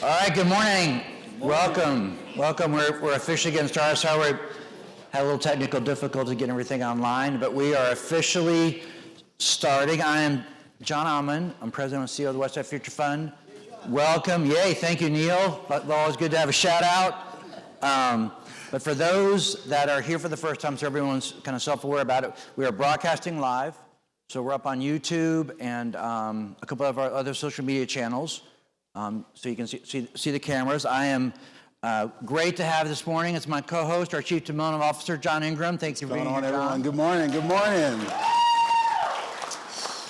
All right, good morning. Welcome. We're officially getting started. Sorry, we had a little technical difficulty getting everything online, but we are officially starting. I am Jon Ahmann. I'm president and CEO of the Westside Future Fund. Welcome. Yay, thank you, Neil. Always good to have a shout out. But for those that are here for the first time, so everyone's kind of self-aware about it, we are broadcasting live. So we're up on YouTube and a couple of our other social media channels. So you can see the cameras. I am great to have this morning. It's my co-host, our Chief Development Officer, Jon Ingram. Thanks for being here, Jon. Everyone? Good morning. Good morning.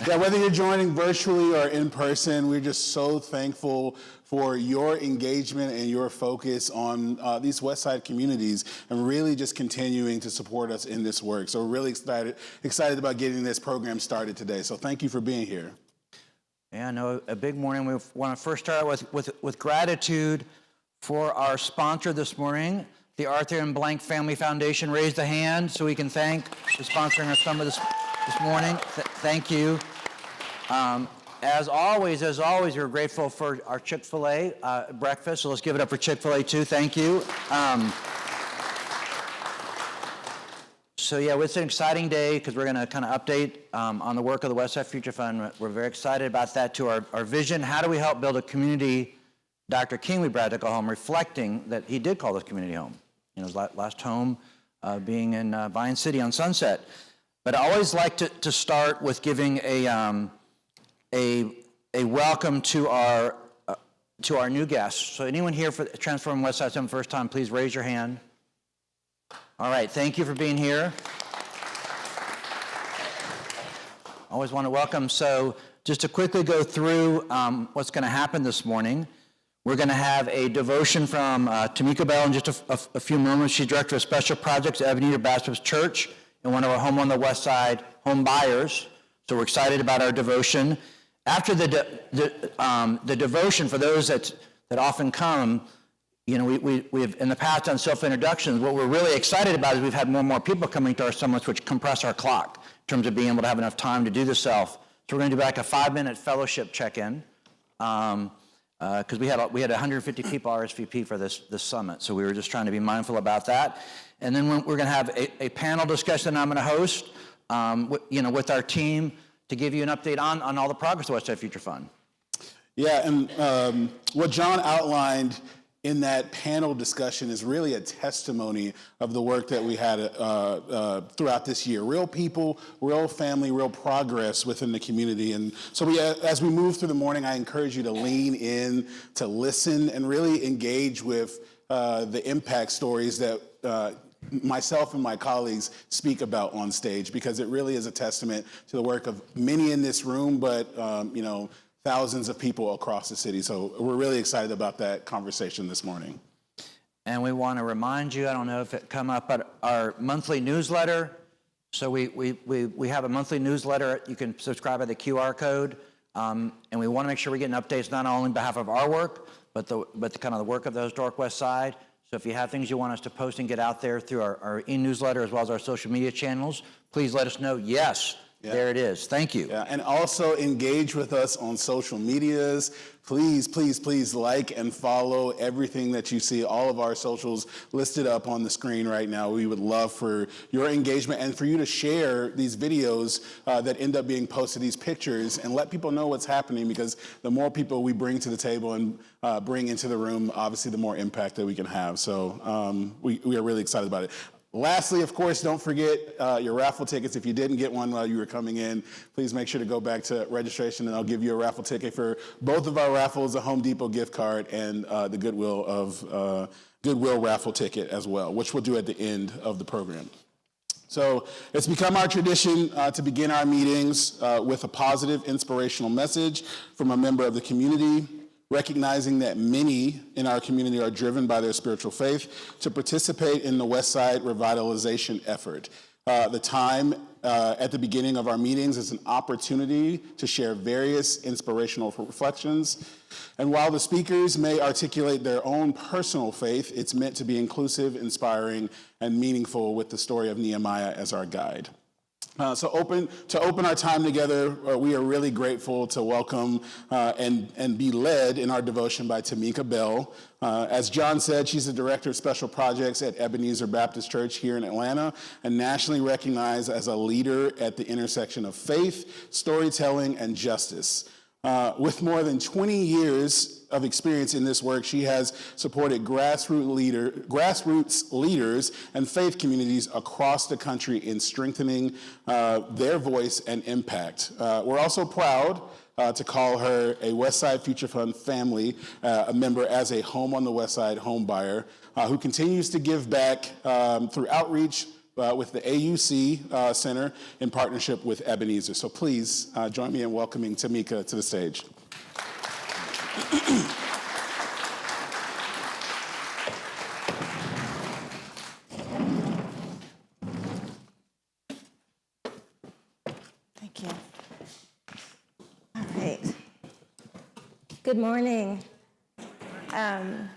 Yeah, whether you're joining virtually or in person, we're just so thankful for your engagement and your focus on these Westside communities and really just continuing to support us in this work. So we're really excited about getting this program started today. So thank you for being here. Yeah, I know, a big morning. We want to first start with gratitude for our sponsor this morning, the Arthur and Blank Family Foundation. Raise the hand so we can thank the sponsoring our summit this morning. Thank you. As always, we're grateful for our Chick-fil-A breakfast, so let's give it up for Chick-fil-A too. Thank you. So yeah, it's an exciting day because we're going to kind of update on the work of the Westside Future Fund. We're very excited about that too. Our vision, how do we help build a community Dr. King we brought to go home, reflecting that he did call this community home. You know, his last home being in Vine City on Sunset. But I always like to start with giving a welcome to our new guests. So anyone here for Transform Westside Summit first time, please raise your hand. All right, thank you for being here. Always want to welcome. So just to quickly go through what's going to happen this morning, we're going to have a devotion from Tameka Bell in just a few moments. She's director of special projects at Ebenezer Baptist Church and one of our Home on the West Side Homebuyers. So we're excited about our devotion. After the devotion, for those that often come, you know, we've in the past done self-introductions. What we're really excited about is we've had more and more people coming to our summits, which compress our clock in terms of being able to have enough time to do the self. So we're going to do like a 5-minute fellowship check-in because we had 150 people RSVP for this summit. So we were just trying to be mindful about that. And then we're going to have a panel discussion I'm going to host with our team to give you an update on all the progress of the Westside Future Fund. Yeah, and what Jon outlined in that panel discussion is really a testimony of the work that we had throughout this year. Real people, real family, real progress within the community. And so as we move through the morning, I encourage you to lean in, to listen, and really engage with the impact stories that myself and my colleagues speak about on stage, because it really is a testament to the work of many in this room, but thousands of people across the city. So we're really excited about that conversation this morning. And we want to remind you, I don't know if it come up, but our monthly newsletter. So we have a monthly newsletter. You can subscribe by the QR code. And we want to make sure we're getting updates not only on behalf of our work, but the kind of the work of the Historic West Side. So if you have things you want us to post and get out there through our e-newsletter as well as our social media channels, please let us know. Yes. Yeah. There it is. Thank you. Yeah, and also engage with us on social medias. Please, please, please like and follow everything that you see. All of our socials listed up on the screen right now. We would love for your engagement and for you to share these videos that end up being posted, these pictures, and let people know what's happening, because the more people we bring to the table and bring into the room, obviously the more impact that we can have. So we are really excited about it. Lastly, of course, don't forget your raffle tickets. If you didn't get one while you were coming in, please make sure to go back to registration, and I'll give you a raffle ticket for both of our raffles, a Home Depot gift card and the Goodwill raffle ticket as well, which we'll do at the end of the program. So it's become our tradition to begin our meetings with a positive, inspirational message from a member of the community, recognizing that many in our community are driven by their spiritual faith to participate in the Westside revitalization effort. The time at the beginning of our meetings is an opportunity to share various inspirational reflections. And while the speakers may articulate their own personal faith, it's meant to be inclusive, inspiring, and meaningful, with the story of Nehemiah as our guide. To open our time together, we are really grateful to welcome and be led in our devotion by Tameka Bell. As Jon said, she's the Director of Special Projects at Ebenezer Baptist Church here in Atlanta, and nationally recognized as a leader at the intersection of faith, storytelling, and justice. With more than 20 years of experience in this work, she has supported grassroots leaders and faith communities across the country in strengthening their voice and impact. We're also proud to call her a Westside Future Fund family, a member as a Home on the Westside Homebuyer, who continues to give back through outreach with the AUC Center in partnership with Ebenezer. So please join me in welcoming Tameka to the stage. Thank you. All right. Good morning. So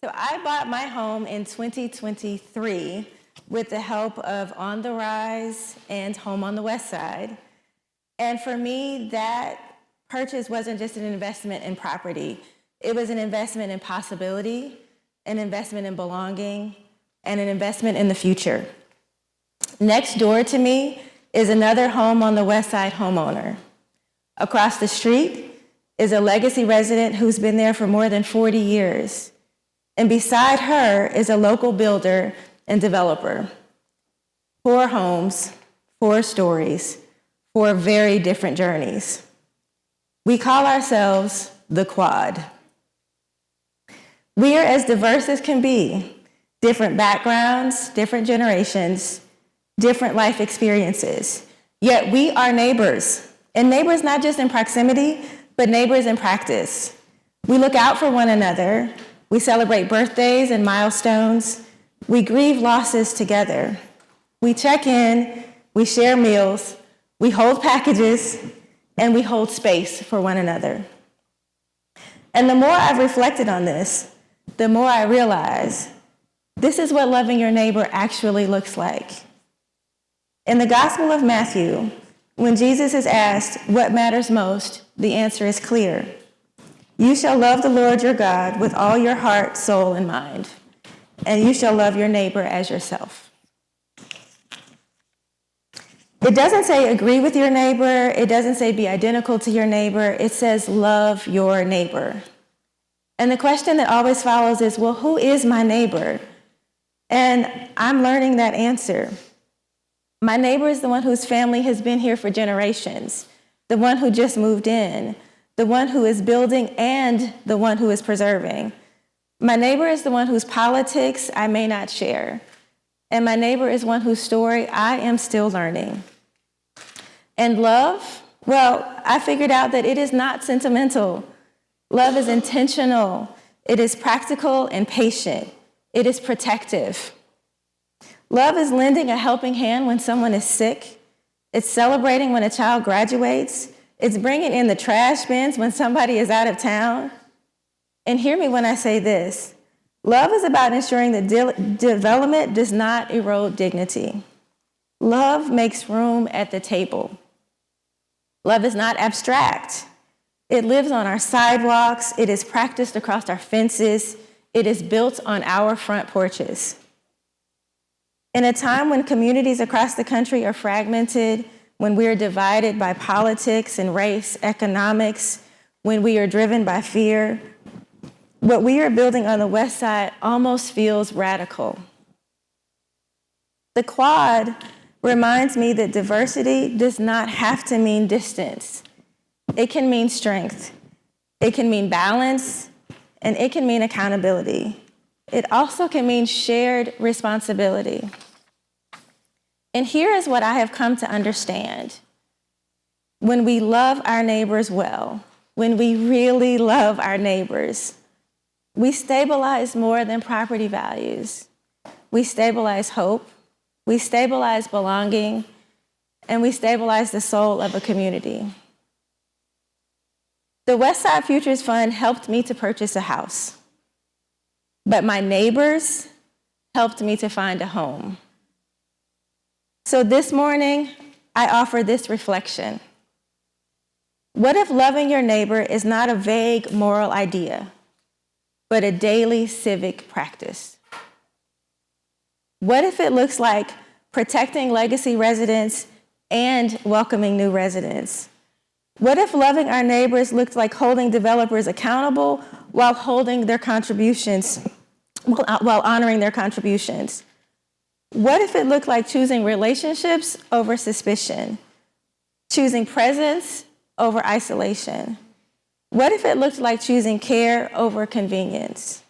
I bought my home in 2023 with the help of On the Rise and Home on the West Side. And for me, that purchase wasn't just an investment in property. It was an investment in possibility, an investment in belonging, and an investment in the future. Next door to me is another Home on the West Side homeowner. Across the street is a legacy resident who's been there for more than 40 years. And beside her is a local builder and developer. 4 homes, 4 stories, 4 very different journeys. We call ourselves the Quad. We are as diverse as can be, different backgrounds, different generations, different life experiences, yet we are neighbors. And neighbors not just in proximity, but neighbors in practice. We look out for one another, we celebrate birthdays and milestones, we grieve losses together. We check in, we share meals, we hold packages, and we hold space for one another. And the more I've reflected on this, the more I realize this is what loving your neighbor actually looks like. In the Gospel of Matthew, When Jesus is asked what matters most, the answer is clear. You shall love the Lord your God with all your heart, soul, and mind, and you shall love your neighbor as yourself. It doesn't say agree with your neighbor. It doesn't say be identical to your neighbor. It says love your neighbor. And the question that always follows is, well, who is my neighbor? And I'm learning that answer. My neighbor is the one whose family has been here for generations, the one who just moved in, the one who is building, and the one who is preserving. My neighbor is the one whose politics I may not share. And my neighbor is one whose story I am still learning. And love, well, I figured out that it is not sentimental. Love is intentional. It is practical and patient. It is protective. Love is lending a helping hand when someone is sick. It's celebrating when a child graduates. It's bringing in the trash bins when somebody is out of town. And hear me when I say this. Love is about ensuring that development does not erode dignity. Love makes room at the table. Love is not abstract. It lives on our sidewalks. It is practiced across our fences. It is built on our front porches. In a time when communities across the country are fragmented, when we are divided by politics and race, economics, when we are driven by fear, what we are building on the West Side almost feels radical. The quad reminds me that diversity does not have to mean distance. It can mean strength. It can mean balance, and it can mean accountability. It also can mean shared responsibility. And here is what I have come to understand. When we love our neighbors well, when we really love our neighbors, we stabilize more than property values. We stabilize hope, we stabilize belonging, and we stabilize the soul of a community. The Westside Futures Fund helped me to purchase a house, but my neighbors helped me to find a home. So this morning, I offer this reflection. What if loving your neighbor is not a vague moral idea, but a daily civic practice? What if it looks like protecting legacy residents and welcoming new residents? What if loving our neighbors looked like holding developers accountable while holding their contributions, while honoring their contributions? What if it looked like choosing relationships over suspicion, choosing presence over isolation? What if it looked like choosing care over convenience?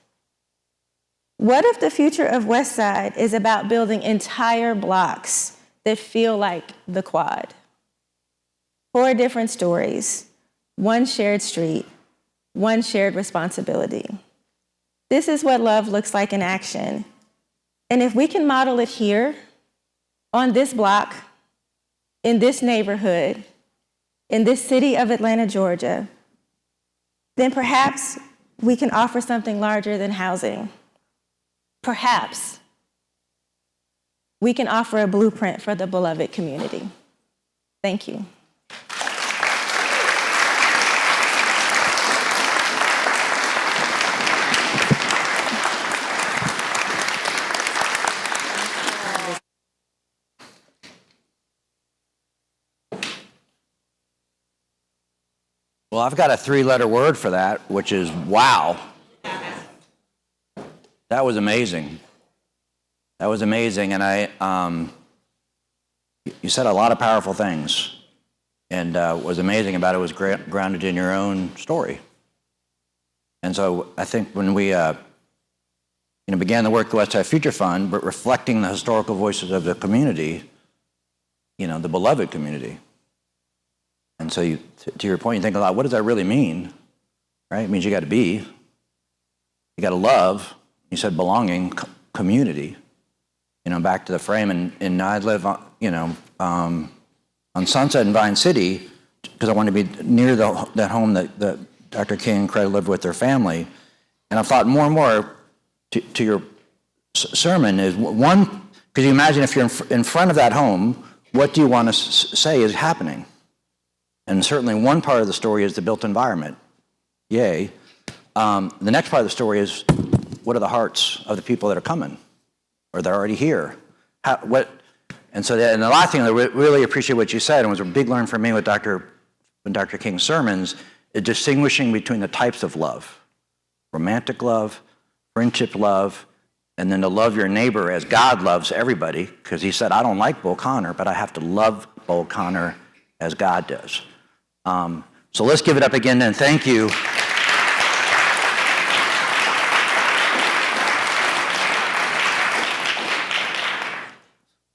What if the future of Westside is about building entire blocks that feel like the quad? 4 different stories, 1 shared street, 1 shared responsibility. This is what love looks like in action. And if we can model it here, on this block, in this neighborhood, in this city of Atlanta, Georgia, then perhaps we can offer something larger than housing. Perhaps we can offer a blueprint for the beloved community. Thank you. Well, I've got a 3-letter word for that, which is wow. That was amazing. That was amazing, and you said a lot of powerful things, and what was amazing about it was grounded in your own story. And so I think when we began the work of the Westside Future Fund, but reflecting the historical voices of the community, the beloved community. And so to your point, you think a lot, what does that really mean? Right? It means you got to be, you got to love. You said belonging, community. Back to the frame, and I live on Sunset in Vine City because I wanted to be near that home that Dr. King and Carey lived with their family. And I thought more and more to your sermon is one, because you imagine if you're in front of that home, what do you want to say is happening? And certainly one part of the story is the built environment. Yay. The next part of the story is, what are the hearts of the people that are coming or they're already here? And the last thing, I really appreciate what you said, and was a big learn for me with Dr. King's sermons, is distinguishing between the types of love: romantic love, friendship love, and then to love your neighbor as God loves everybody, because he said, I don't like Bull Connor, but I have to love Bull Connor as God does. So let's give it up again and thank you.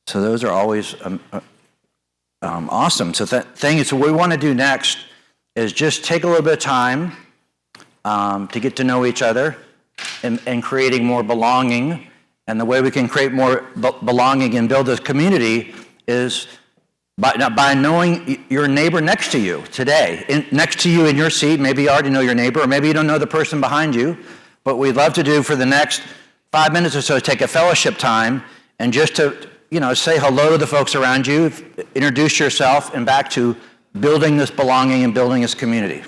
So those are always awesome. So thank you. So what we want to do next is just take a little bit of time to get to know each other and creating more belonging. And the way we can create more belonging and build this community is by knowing your neighbor next to you today, next to you in your seat. Maybe you already know your neighbor, or maybe you don't know the person behind you. But we'd love to do for the next 5 minutes or so, take a fellowship time and just to say hello to the folks around you, introduce yourself, and back to building this belonging and building this community.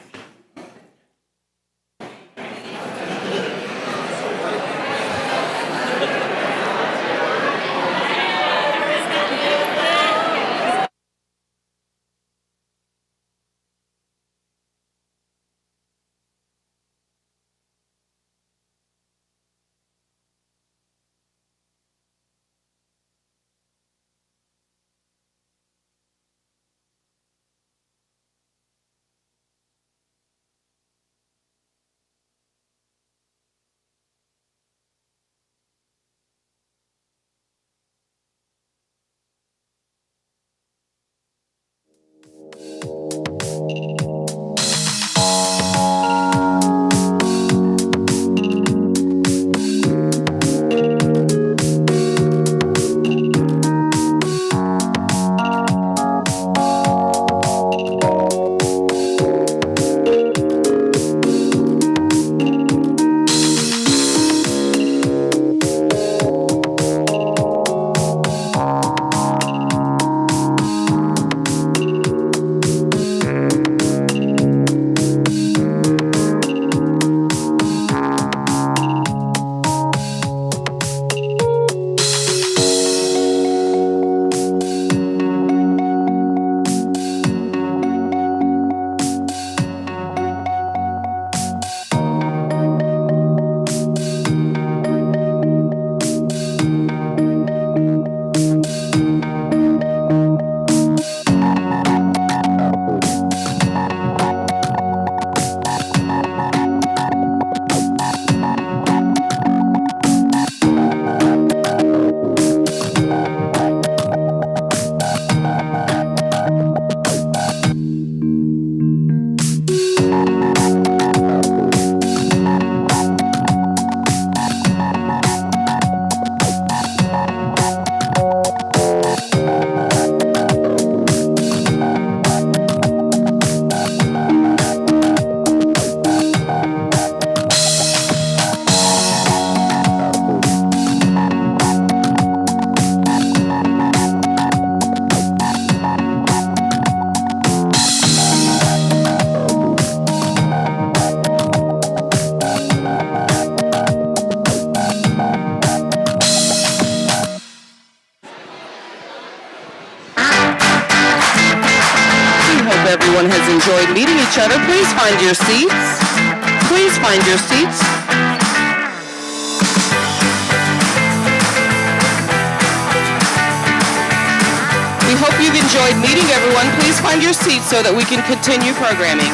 Everyone has enjoyed meeting each other. Please find your seats. Please find your seats. We hope you've enjoyed meeting everyone. Please find your seats so that we can continue programming.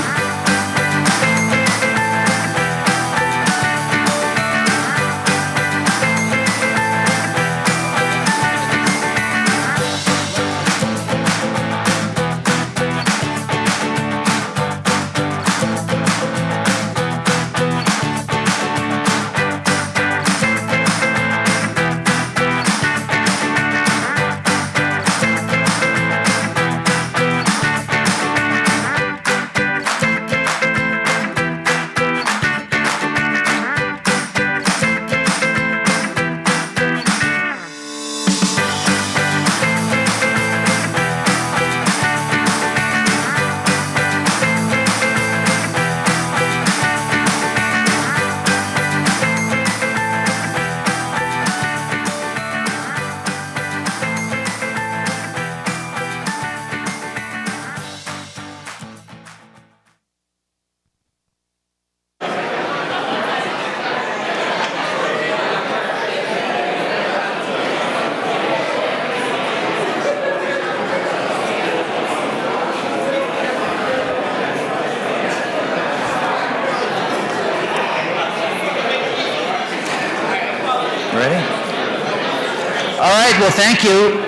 All right, well, thank you.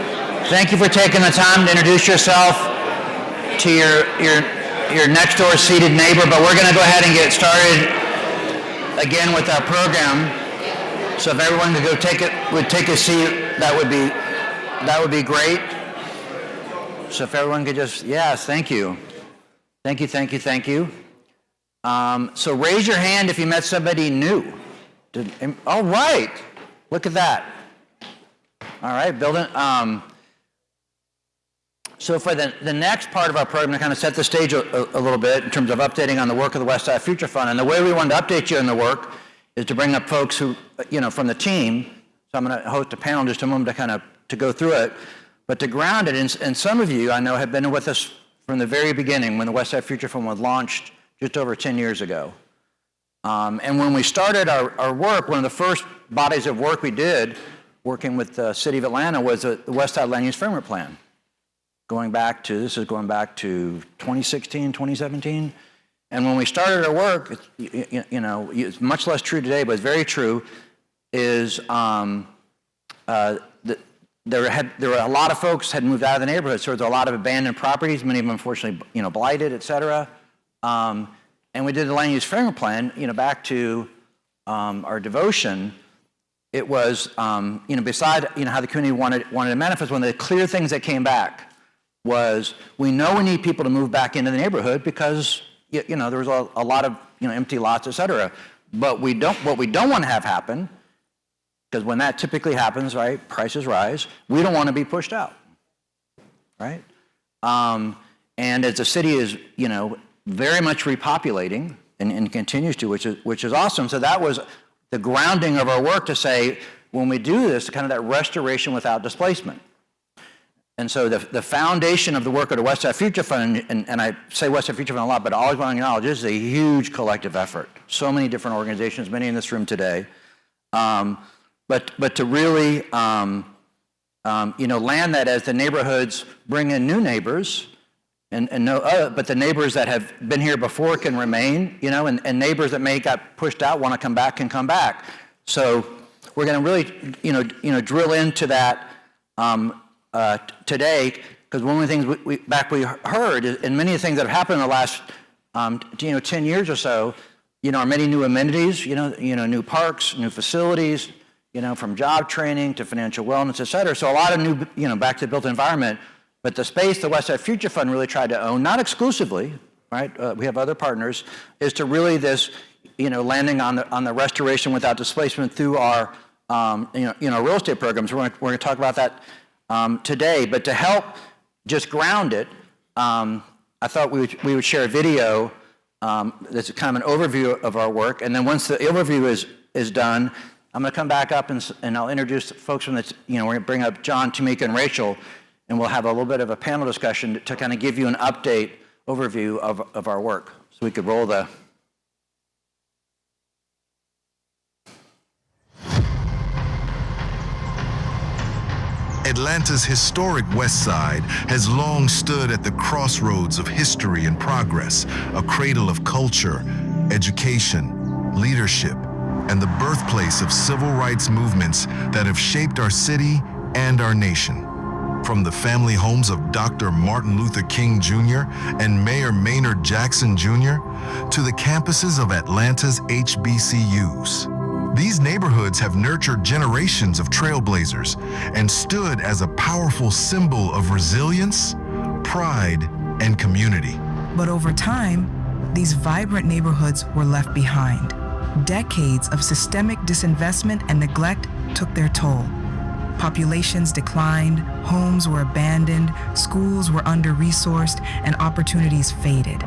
Thank you for taking the time to introduce yourself to your next door seated neighbor, but we're going to go ahead and get started again with our program. So if everyone could go take a seat, that would be great. So if everyone could just, yes, thank you. Thank you. So raise your hand if you met somebody new. All right, look at that. All right, building. So for the next part of our program, to kind of set the stage a little bit in terms of updating on the work of the Westside Future Fund, and the way we wanted to update you on the work is to bring up folks who, from the team. So I'm going to host a panel in just a moment to go through it, but to ground it. And some of you I know have been with us from the very beginning when the Westside Future Fund was launched just over 10 years ago. And when we started our work, one of the first bodies of work we did, working with the City of Atlanta, was the Westside Land Use Framework Plan. Going back to 2016, 2017. And when we started our work, it's much less true today, but it's very true, is there were a lot of folks had moved out of the neighborhood, so there was a lot of abandoned properties, many of them unfortunately, blighted, et cetera. And we did the land use framework plan, back to our devotion. It was, beside, how the community wanted to manifest, one of the clear things that came back was we know we need people to move back into the neighborhood because, there was a lot of, empty lots, et cetera. But what we don't want to have happen, because when that typically happens, right, prices rise, we don't want to be pushed out, right? And as the city is, very much repopulating and continues to, which is awesome. So that was the grounding of our work to say, when we do this, kind of that restoration without displacement. And so the foundation of the work of the Westside Future Fund, and I say Westside Future Fund a lot, but I always want to acknowledge this is a huge collective effort. So many different organizations, many in this room today. But to really, land that as the neighborhoods bring in new neighbors, but the neighbors that have been here before can remain, and neighbors that may got pushed out want to come back can come back. So we're going to really, drill into that today, because one of the things we heard, and many of the things that have happened in the last 10 years or so, are many new amenities, new parks, new facilities, from job training to financial wellness, et cetera. So a lot of new, back to the built environment. But the space the Westside Future Fund really tried to own, not exclusively, right? We have other partners, is to really this, landing on the restoration without displacement through our, real estate programs. We're going to talk about that today. But to help just ground it, I thought we would share a video that's kind of an overview of our work. And then once the overview is done, I'm going to come back up and I'll introduce folks from the, we're going to bring up Jon, Tameka, and Rachel, and we'll have a little bit of a panel discussion to kind of give you an overview of our work. So we could roll the... Atlanta's historic West Side has long stood at the crossroads of history and progress, a cradle of culture, education, leadership, and the birthplace of civil rights movements that have shaped our city and our nation. From the family homes of Dr. Martin Luther King Jr. and Mayor Maynard Jackson Jr. to the campuses of Atlanta's HBCUs. These neighborhoods have nurtured generations of trailblazers and stood as a powerful symbol of resilience, pride, and community. But over time, these vibrant neighborhoods were left behind. Decades of systemic disinvestment and neglect took their toll. Populations declined, homes were abandoned, schools were under-resourced, and opportunities faded.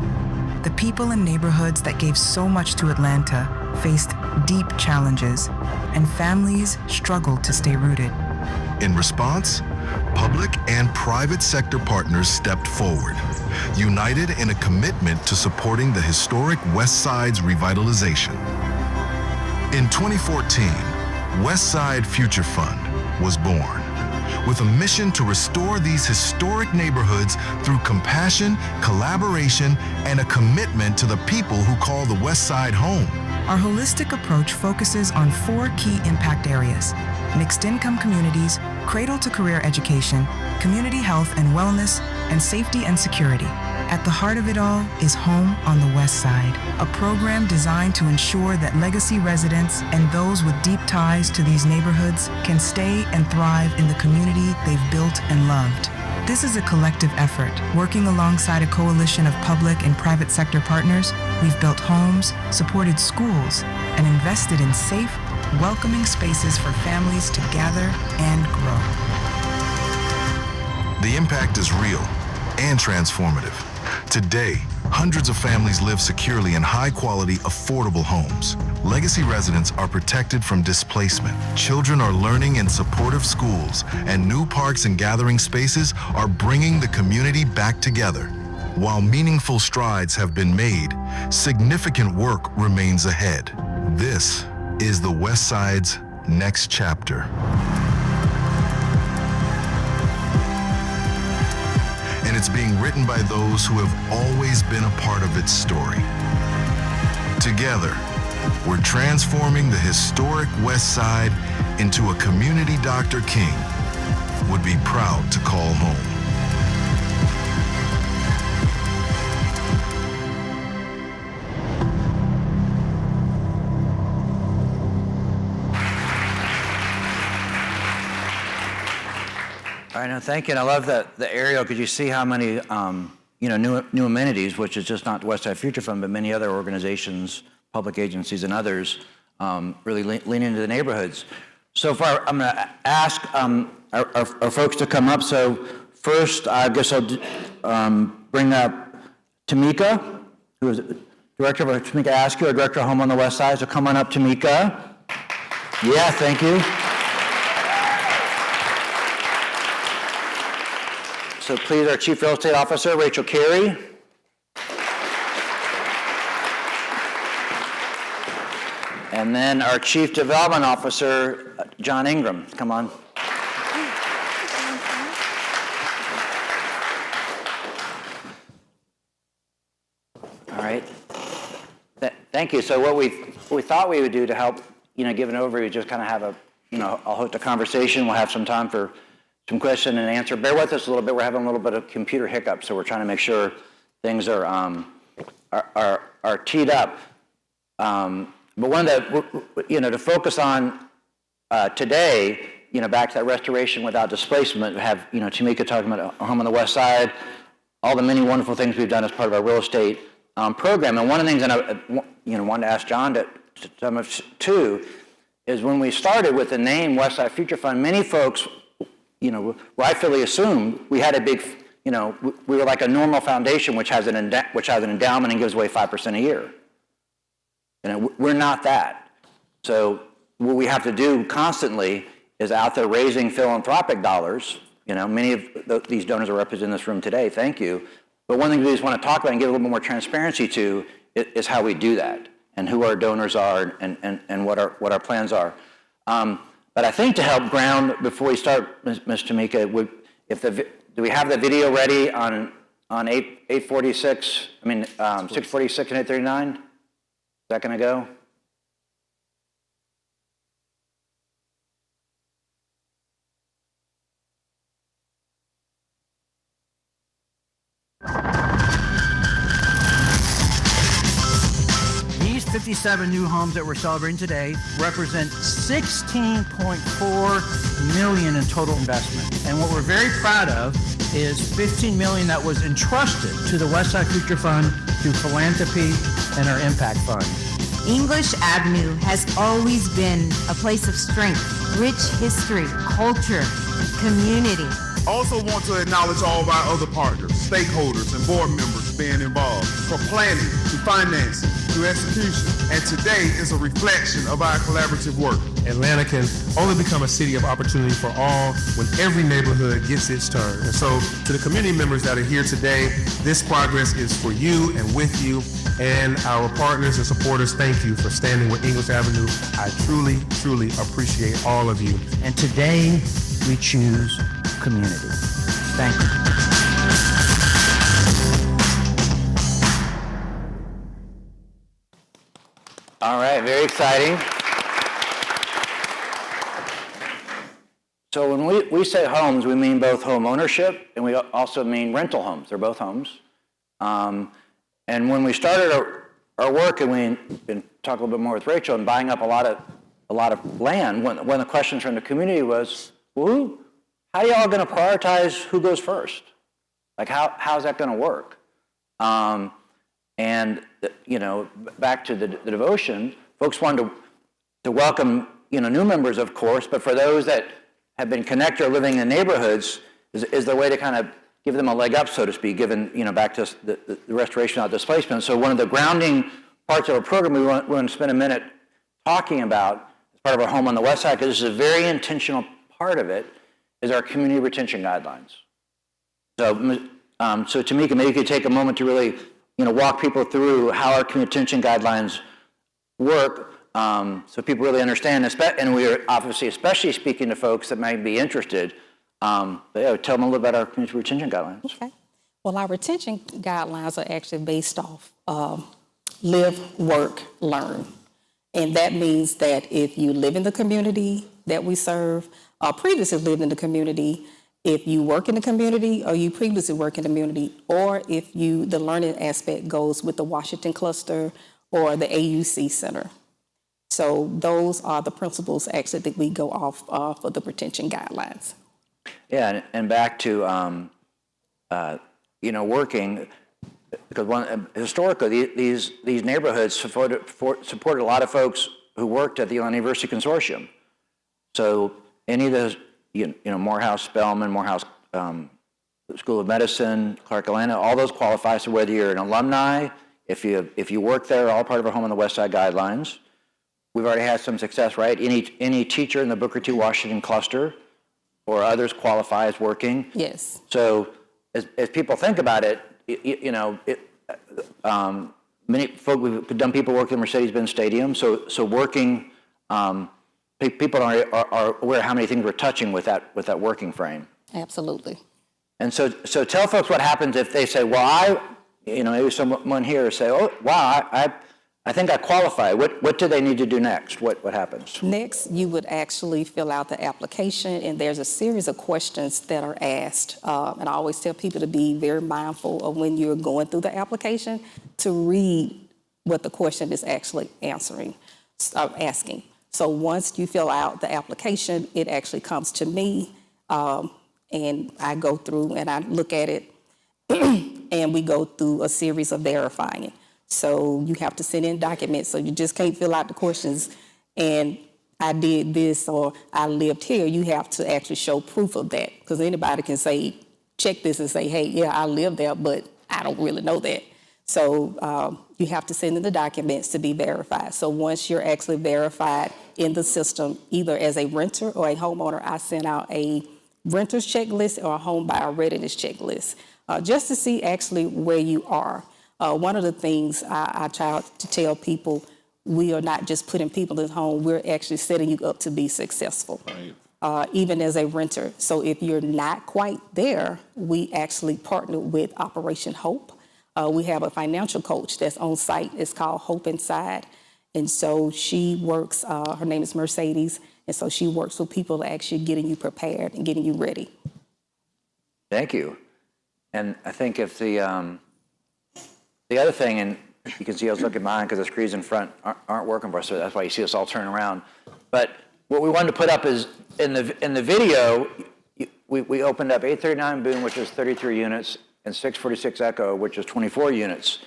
The people in neighborhoods that gave so much to Atlanta faced deep challenges, and families struggled to stay rooted. In response, public and private sector partners stepped forward, united in a commitment to supporting the historic West Side's revitalization. In 2014, West Side Future Fund was born, with a mission to restore these historic neighborhoods through compassion, collaboration, and a commitment to the people who call the West Side home. Our holistic approach focuses on 4 key impact areas: mixed income communities, cradle to career education, community health and wellness, and safety and security. At the heart of it all is Home on the West Side, a program designed to ensure that legacy residents and those with deep ties to these neighborhoods can stay and thrive in the community they've built and loved. This is a collective effort. Working alongside a coalition of public and private sector partners, we've built homes, supported schools, and invested in safe, welcoming spaces for families to gather and grow. The impact is real and transformative. Today, hundreds of families live securely in high-quality, affordable homes. Legacy residents are protected from displacement. Children are learning in supportive schools, and new parks and gathering spaces are bringing the community back together. While meaningful strides have been made, significant work remains ahead. This is the West Side's next chapter. And it's being written by those who have always been a part of its story. Together, we're transforming the historic West Side into a community Dr. King would be proud to call home. All right, no, thank you. And I love the aerial because you see how many new amenities, which is just not the Westside Future Fund, but many other organizations, public agencies, and others really lean into the neighborhoods. So far, I'm going to ask our folks to come up. So first, I guess I'll bring up Tameka, who is Director of Tameka Askew, our Director of Home on the West Side. So come on up, Tameka. Yeah, thank you. So please, our Chief Real Estate Officer, Rachel Carey. And then our Chief Development Officer, Jon Ingram. Come on. All right. Thank you. So what we thought we would do to help, give an overview, just kind of have I'll host a conversation. We'll have some time for some question and answer. Bear with us a little bit. We're having a little bit of computer hiccup, so we're trying to make sure things are teed up. But one of the, to focus on today, back to that restoration without displacement, have, Tameka talking about Home on the West Side, all the many wonderful things we've done as part of our real estate program. And one of the things that I, wanted to ask Jon to some of too, is when we started with the name Westside Future Fund, many folks, rightfully assumed we had a big, we were like a normal foundation which has an endowment and gives away 5% a year. We're not that. So what we have to do constantly is out there raising philanthropic dollars. Many of these donors are represented in this room today. Thank you. But one thing we just want to talk about and give a little bit more transparency to is how we do that and who our donors are and what our plans are. But I think to help ground before we start, Ms. Tameka, do we have the video ready on 846? 646 and 839? Is that going to go? These 57 new homes that we're celebrating today represent $16.4 million in total investment. And what we're very proud of is $15 million that was entrusted to the Westside Future Fund through philanthropy and our impact fund. English Avenue has always been a place of strength, rich history, culture, community. I also want to acknowledge all of our other partners, stakeholders, and board members being involved, from planning to financing to execution. And today is a reflection of our collaborative work. Atlanta can only become a city of opportunity for all when every neighborhood gets its turn. And so to the community members that are here today, this progress is for you and with you. And our partners and supporters, thank you for standing with English Avenue. I truly, truly appreciate all of you. And today we choose community. Thank you. All right, very exciting. So when we say homes, we mean both home ownership and we also mean rental homes. They're both homes. And when we started our work, and we talked a little bit more with Rachel, and buying up a lot of land, one of the questions from the community was, well, how are y'all going to prioritize who goes first? Like, how's that going to work? And back to the devotion, folks wanted to welcome new members, of course, but for those that have been connected or living in neighborhoods, is there a way to kind of give them a leg up, so to speak, given back to the restoration without displacement. So one of the grounding parts of our program we want to spend a minute talking about as part of our Home on the West Side, because this is a very intentional part of it, is our community retention guidelines. So Tameka, maybe you could take a moment to really walk people through how our community retention guidelines work, so people really understand, and we are obviously especially speaking to folks that might be interested. But yeah, tell them a little about our community retention guidelines. Okay. Well, our retention guidelines are actually based off live, work, learn. And that means that if you live in the community that we serve, or previously lived in the community, if you work in the community or you previously work in the community, or if the learning aspect goes with the Washington Cluster or the AUC Center. So those are the principles actually that we go off for the retention guidelines. Yeah, and back to working, because historically these neighborhoods supported a lot of folks who worked at the Illinois University Consortium. So any of those, Morehouse, Spelman, Morehouse School of Medicine, Clark Atlanta, all those qualify. So whether you're an alumni, if you work there, all part of our Home on the West Side guidelines. We've already had some success, right? Any teacher in the Booker T. Washington cluster or others qualify as working. Yes. So as people think about it, many folk, we've done people work in Mercedes-Benz Stadium. So working, people are aware how many things we're touching with that working frame. Absolutely. And so tell folks what happens if they say, well, maybe someone here say, oh, wow, I think I qualify. What do they need to do next? What happens? Next, you would actually fill out the application, and there's a series of questions that are asked. And I always tell people to be very mindful of when you're going through the application to read what the question is actually asking. So once you fill out the application, it actually comes to me, and I go through and I look at it, and we go through a series of verifying it. So you have to send in documents, so you just can't fill out the questions and I did this or I lived here. You have to actually show proof of that, because anybody can say, check this and say, hey, yeah, I live there, but I don't really know that. So you have to send in the documents to be verified. So once you're actually verified in the system, either as a renter or a homeowner, I send out a renter's checklist or a home buyer readiness checklist, just to see actually where you are. One of the things I try to tell people, we are not just putting people in home, we're actually setting you up to be successful, right. Even as a renter. So if you're not quite there, we actually partner with Operation Hope. We have a financial coach that's on site. It's called Hope Inside. And so she works, her name is Mercedes, and so she works with people actually getting you prepared and getting you ready. Thank you. And I think if the other thing, and you can see I was looking behind because the screens in front aren't working for us, so that's why you see us all turn around. But what we wanted to put up is, in the video, we opened up 839 Boone, which is 33 units, and 646 Echo, which is 24 units.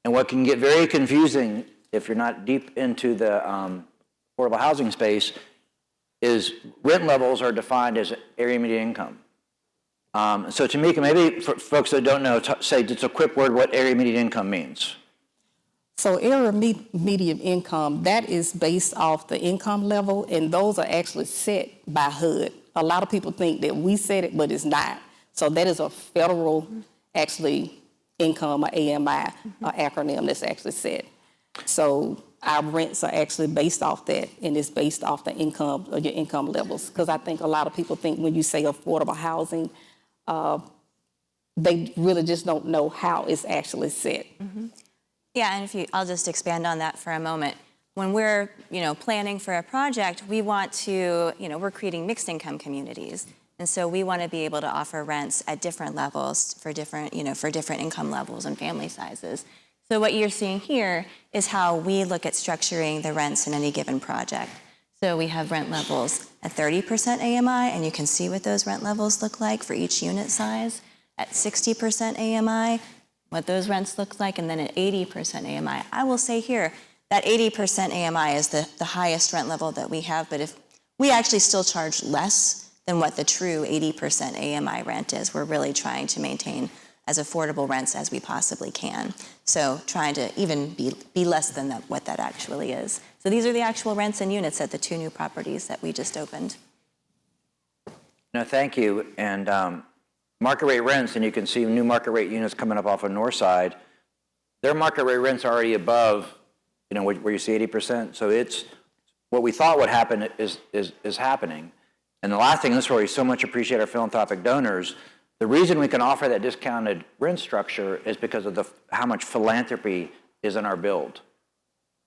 And what can get very confusing if you're not deep into the affordable housing space is rent levels are defined as area median income. So Tameka, maybe for folks that don't know, say just a quick word what area median income means. So area median income, that is based off the income level, and those are actually set by HUD. A lot of people think that we set it, but it's not. So that is a federal, actually, income, or AMI, acronym that's actually set. So our rents are actually based off that, and it's based off the income, or your income levels. Because I think a lot of people think when you say affordable housing, they really just don't know how it's actually set. Mm-hmm. Yeah, and I'll just expand on that for a moment. when we're, planning for a project, we want to, we're creating mixed income communities. And so we want to be able to offer rents at different levels for different, for different income levels and family sizes. So what you're seeing here is how we look at structuring the rents in any given project. So we have rent levels at 30% AMI, and you can see what those rent levels look like for each unit size. At 60% AMI, what those rents look like, and then at 80% AMI. I will say here, that 80% AMI is the highest rent level that we have, but if we actually still charge less than what the true 80% AMI rent is. We're really trying to maintain as affordable rents as we possibly can. So trying to even be less than what that actually is. So these are the actual rents and units at the 2 new properties that we just opened. No, thank you. And market rate rents, and you can see new market rate units coming up off of North Side. Their market rate rents are already above, where you see 80%. So it's what we thought would happen is happening. And the last thing, this is where we so much appreciate our philanthropic donors. The reason we can offer that discounted rent structure is because of how much philanthropy is in our build.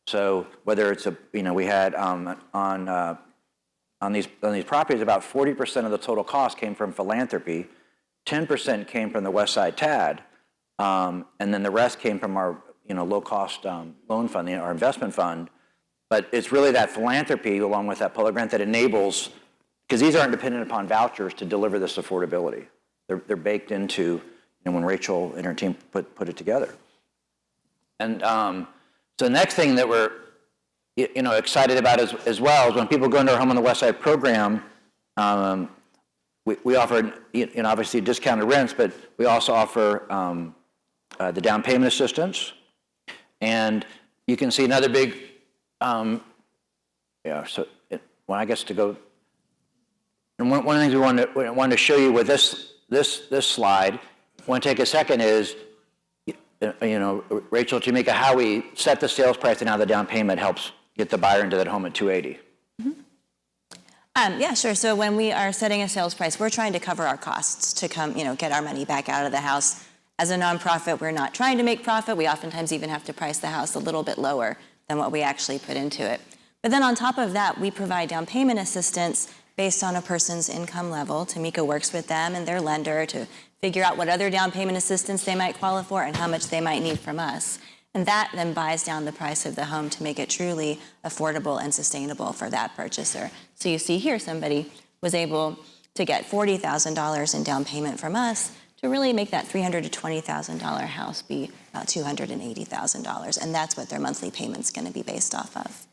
So whether it's we had on these properties, about 40% of the total cost came from philanthropy, 10% came from the Westside TAD, and then the rest came from our low-cost loan fund, our investment fund. But it's really that philanthropy along with that public grant that enables, because these aren't dependent upon vouchers to deliver this affordability. They're baked into when Rachel and her team put it together. And so the next thing that we're excited about as well is when people go into our Home on the West Side program, we offer obviously discounted rents, but we also offer the down payment assistance. And you can see another big, when I guess to go, and one of the things we wanted to show you with this slide, I want to take a second is, Rachel, Tameka, how we set the sales price and how the down payment helps get the buyer into that home at 280. Yeah, sure. So when we are setting a sales price, we're trying to cover our costs to come, get our money back out of the house. As a nonprofit, we're not trying to make profit. We oftentimes even have to price the house a little bit lower than what we actually put into it. But then on top of that, we provide down payment assistance based on a person's income level. Tameka works with them and their lender to figure out what other down payment assistance they might qualify for and how much they might need from us. And that then buys down the price of the home to make it truly affordable and sustainable for that purchaser. So you see here, somebody was able to get $40,000 in down payment from us to really make that $320,000 house be about $280,000. And that's what their monthly payment's going to be based off of.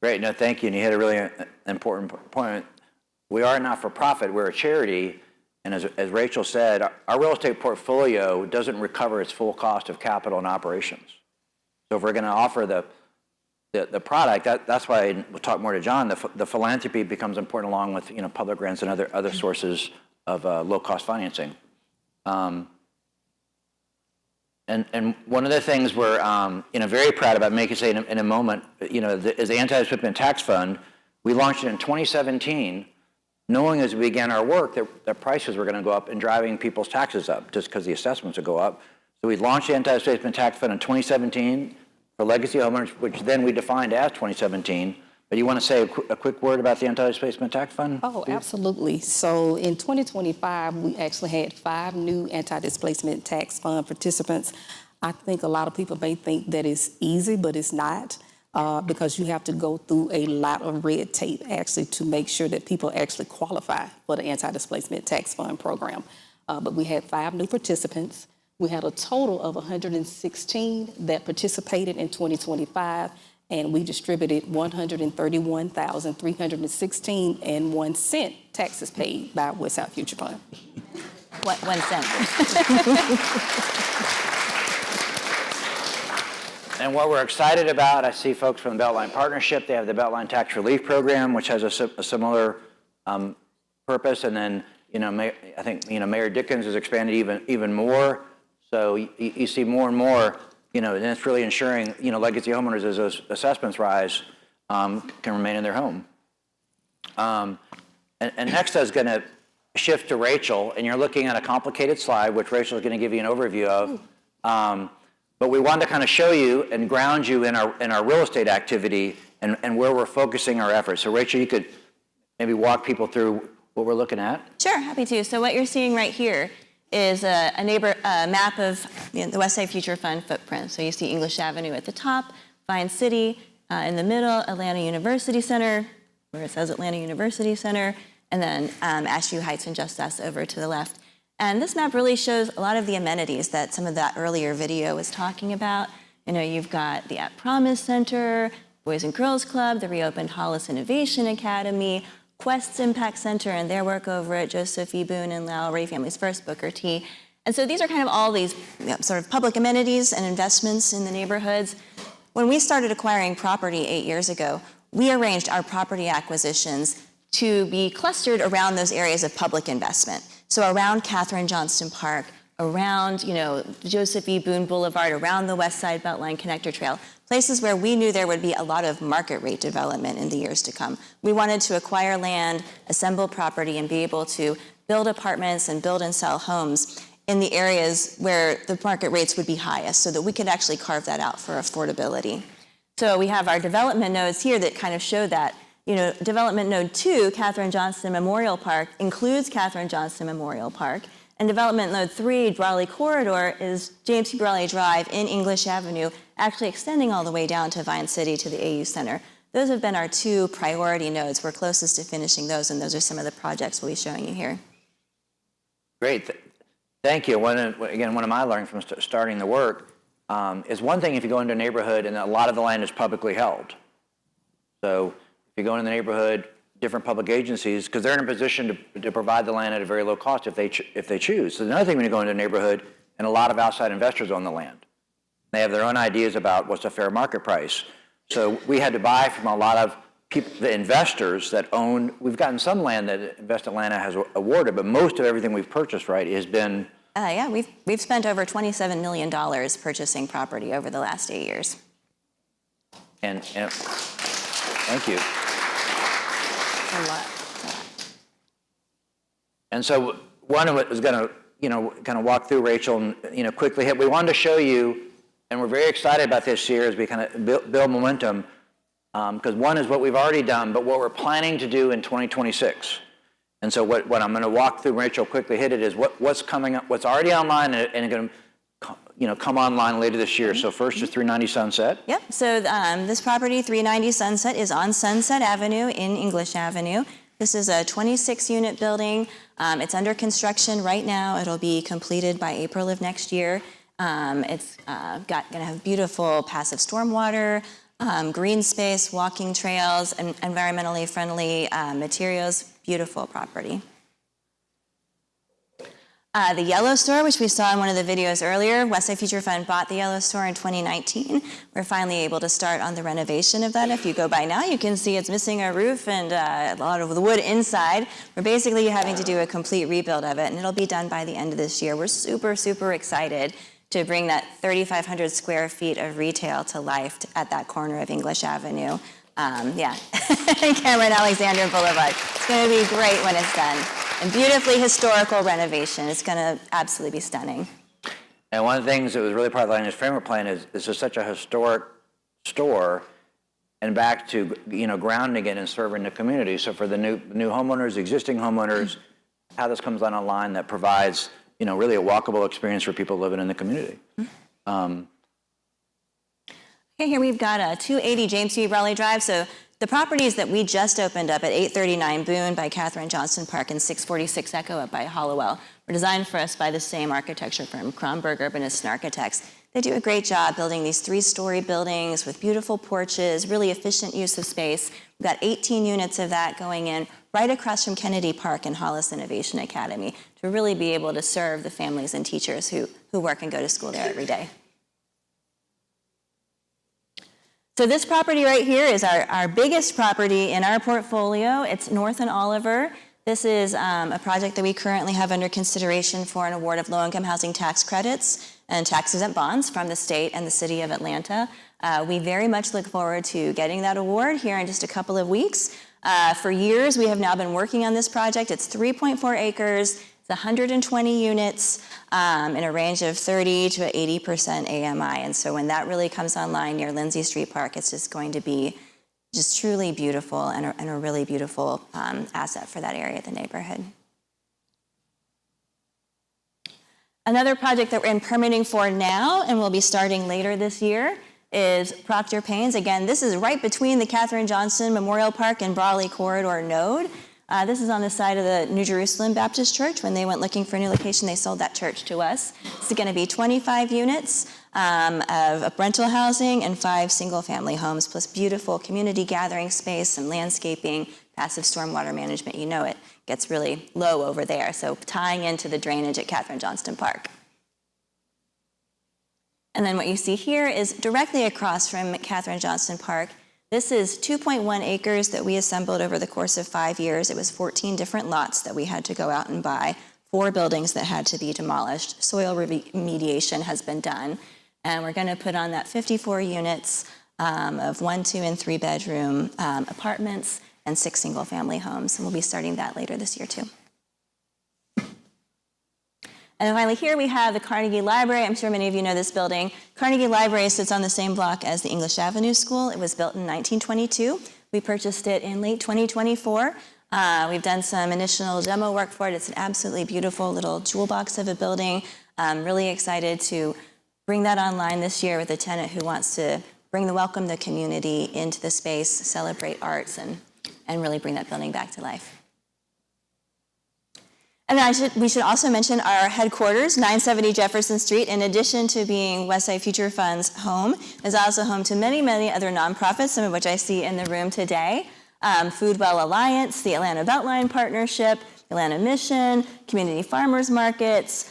Great, no, thank you. And you hit a really important point. We are not for profit, we're a charity. And as Rachel said, our real estate portfolio doesn't recover its full cost of capital and operations. So if we're going to offer the product, that's why we'll talk more to Jon. The philanthropy becomes important along with public grants and other sources of low-cost financing. And one of the things we're very proud about, making say in a moment, is the Anti-Displacement Tax Fund. We launched it in 2017. Knowing as we began our work that prices were going to go up and driving people's taxes up just because the assessments would go up. So we launched the Anti-Displacement Tax Fund in 2017 for legacy homeowners, which then we defined as 2017. But you want to say a quick word about the Anti-Displacement Tax Fund? Oh, absolutely. So in 2025, we actually had 5 new Anti-Displacement Tax Fund participants. I think a lot of people may think that it's easy, but it's not. Because you have to go through a lot of red tape actually to make sure that people actually qualify for the Anti-Displacement Tax Fund program. But we had 5 new participants. We had a total of 116 that participated in 2025, and we distributed $131,316.01 taxes paid by Westside Future Fund. 1 cent. And what we're excited about, I see folks from the Beltline Partnership. They have the Beltline Tax Relief Program, which has a similar purpose. And then, I think, Mayor Dickens has expanded even more. So you see more and more, and it's really ensuring, legacy homeowners, as those assessments rise, can remain in their home. And next is going to shift to Rachel, and you're looking at a complicated slide, which Rachel is going to give you an overview of. But we wanted to kind of show you and ground you in our real estate activity and where we're focusing our efforts. So Rachel, you could maybe walk people through what we're looking at. Sure, happy to. So what you're seeing right here is a map of the Westside Future Fund footprint. So you see English Avenue at the top, Vine City in the middle, Atlanta University Center, where it says Atlanta University Center, and then Askew Heights and Just Us over to the left. And this map really shows a lot of the amenities that some of that earlier video was talking about. You've got the At Promise Center, Boys and Girls Club, the reopened Hollis Innovation Academy, Quest's Impact Center and their work over at Joseph E. Boone and Lowry Families First, Booker T. And so these are kind of all these sort of public amenities and investments in the neighborhoods. When we started acquiring property 8 years ago, we arranged our property acquisitions to be clustered around those areas of public investment. So around Katherine Johnston Park, around Joseph E. Boone Boulevard, around the West Side Beltline Connector Trail, places where we knew there would be a lot of market rate development in the years to come. We wanted to acquire land, assemble property, and be able to build apartments and build and sell homes in the areas where the market rates would be highest so that we could actually carve that out for affordability. So we have our development nodes here that kind of show that. Development Node 2, Katherine Johnston Memorial Park, includes Katherine Johnston Memorial Park. And Development Node 3, Brawley Corridor, is James P. Brawley Drive in English Avenue, actually extending all the way down to Vine City to the AU Center. Those have been our 2 priority nodes. We're closest to finishing those, and those are some of the projects we'll be showing you here. Great. Thank you. One of my learnings from starting the work is one thing if you go into a neighborhood and a lot of the land is publicly held. So if you go into the neighborhood, different public agencies, because they're in a position to provide the land at a very low cost if they choose. So another thing when you go into a neighborhood and a lot of outside investors own the land. They have their own ideas about what's a fair market price. So we had to buy from a lot of people, the investors that own, we've gotten some land that Invest Atlanta has awarded, but most of everything we've purchased, right, has been... Yeah, we've spent over $27 million purchasing property over the last 8 years. And thank you. A lot. And so one of it is going to, kind of walk through, Rachel, and, quickly hit. We wanted to show you, and we're very excited about this year as we kind of build momentum, because one is what we've already done, but what we're planning to do in 2026. And so what I'm going to walk through, Rachel, quickly hit it, is what's coming up, what's already online and going to, come online later this year. So first is 390 Sunset. Yep, so this property, 390 Sunset, is on Sunset Avenue in English Avenue. This is a 26-unit building. It's under construction right now. It'll be completed by April of next year. It's going to have beautiful passive stormwater, green space, walking trails, and environmentally friendly materials. Beautiful property. The Yellow Store, which we saw in one of the videos earlier, Westside Future Fund bought the Yellow Store in 2019. We're finally able to start on the renovation of that. If you go by now, you can see it's missing a roof and a lot of the wood inside. We're basically having to do a complete rebuild of it, and it'll be done by the end of this year. We're super, super excited to bring that 3,500 square feet of retail to life at that corner of English Avenue. Cameron Alexander Boulevard. It's going to be great when it's done. And beautifully historical renovation. It's going to absolutely be stunning. And one of the things that was really part of the land use framework plan is this is such a historic store, and back to grounding it and serving the community. So for the new homeowners, existing homeowners, how this comes online that provides really a walkable experience for people living in the community. Okay, here we've got 280 James P. Brawley Drive. So the properties that we just opened up at 839 Boone by Katherine Johnston Park and 646 Echo up by Hollowell were designed for us by the same architecture firm, Kronberg Urbanists and Architects. They do a great job building these 3-story buildings with beautiful porches, really efficient use of space. We've got 18 units of that going in right across from Kennedy Park and Hollis Innovation Academy to really be able to serve the families and teachers who work and go to school there every day. So this property right here is our biggest property in our portfolio. It's North and Oliver. This is a project that we currently have under consideration for an award of low-income housing tax credits and tax-exempt bonds from the state and the city of Atlanta. We very much look forward to getting that award here in just a couple of weeks. For years, we have now been working on this project. It's 3.4 acres. It's 120 units in a range of 30 to 80% AMI. And so when that really comes online near Lindsay Street Park, it's just going to be just truly beautiful and a really beautiful asset for that area of the neighborhood. Another project that we're in permitting for now and will be starting later this year is Proctor Payne's. Again, this is right between the Katherine Johnson Memorial Park and Brawley Corridor Node. This is on the side of the New Jerusalem Baptist Church. When they went looking for a new location, they sold that church to us. This is going to be 25 units of rental housing and 5 single-family homes, plus beautiful community gathering space and landscaping, passive stormwater management. You know it gets really low over there, so tying into the drainage at Katherine Johnston Park. And then what you see here is directly across from Katherine Johnston Park. This is 2.1 acres that we assembled over the course of 5 years. It was 14 different lots that we had to go out and buy, 4 buildings that had to be demolished. Soil remediation has been done, and we're going to put on that 54 units of 1, 2, and 3 bedroom apartments and 6 single-family homes, and we'll be starting that later this year too. And then finally here we have the Carnegie Library. I'm sure many of you know this building. Carnegie Library sits on the same block as the English Avenue School. It was built in 1922. We purchased it in late 2024. We've done some initial demo work for it. It's an absolutely beautiful little jewel box of a building. I'm really excited to bring that online this year with a tenant who wants to welcome the community into the space, celebrate arts, and really bring that building back to life. And then we should also mention our headquarters, 970 Jefferson Street. In addition to being Westside Future Fund's home, is also home to many, many other nonprofits, some of which I see in the room today. Foodwell Alliance, the Atlanta Beltline Partnership, Atlanta Mission, Community Farmers Markets,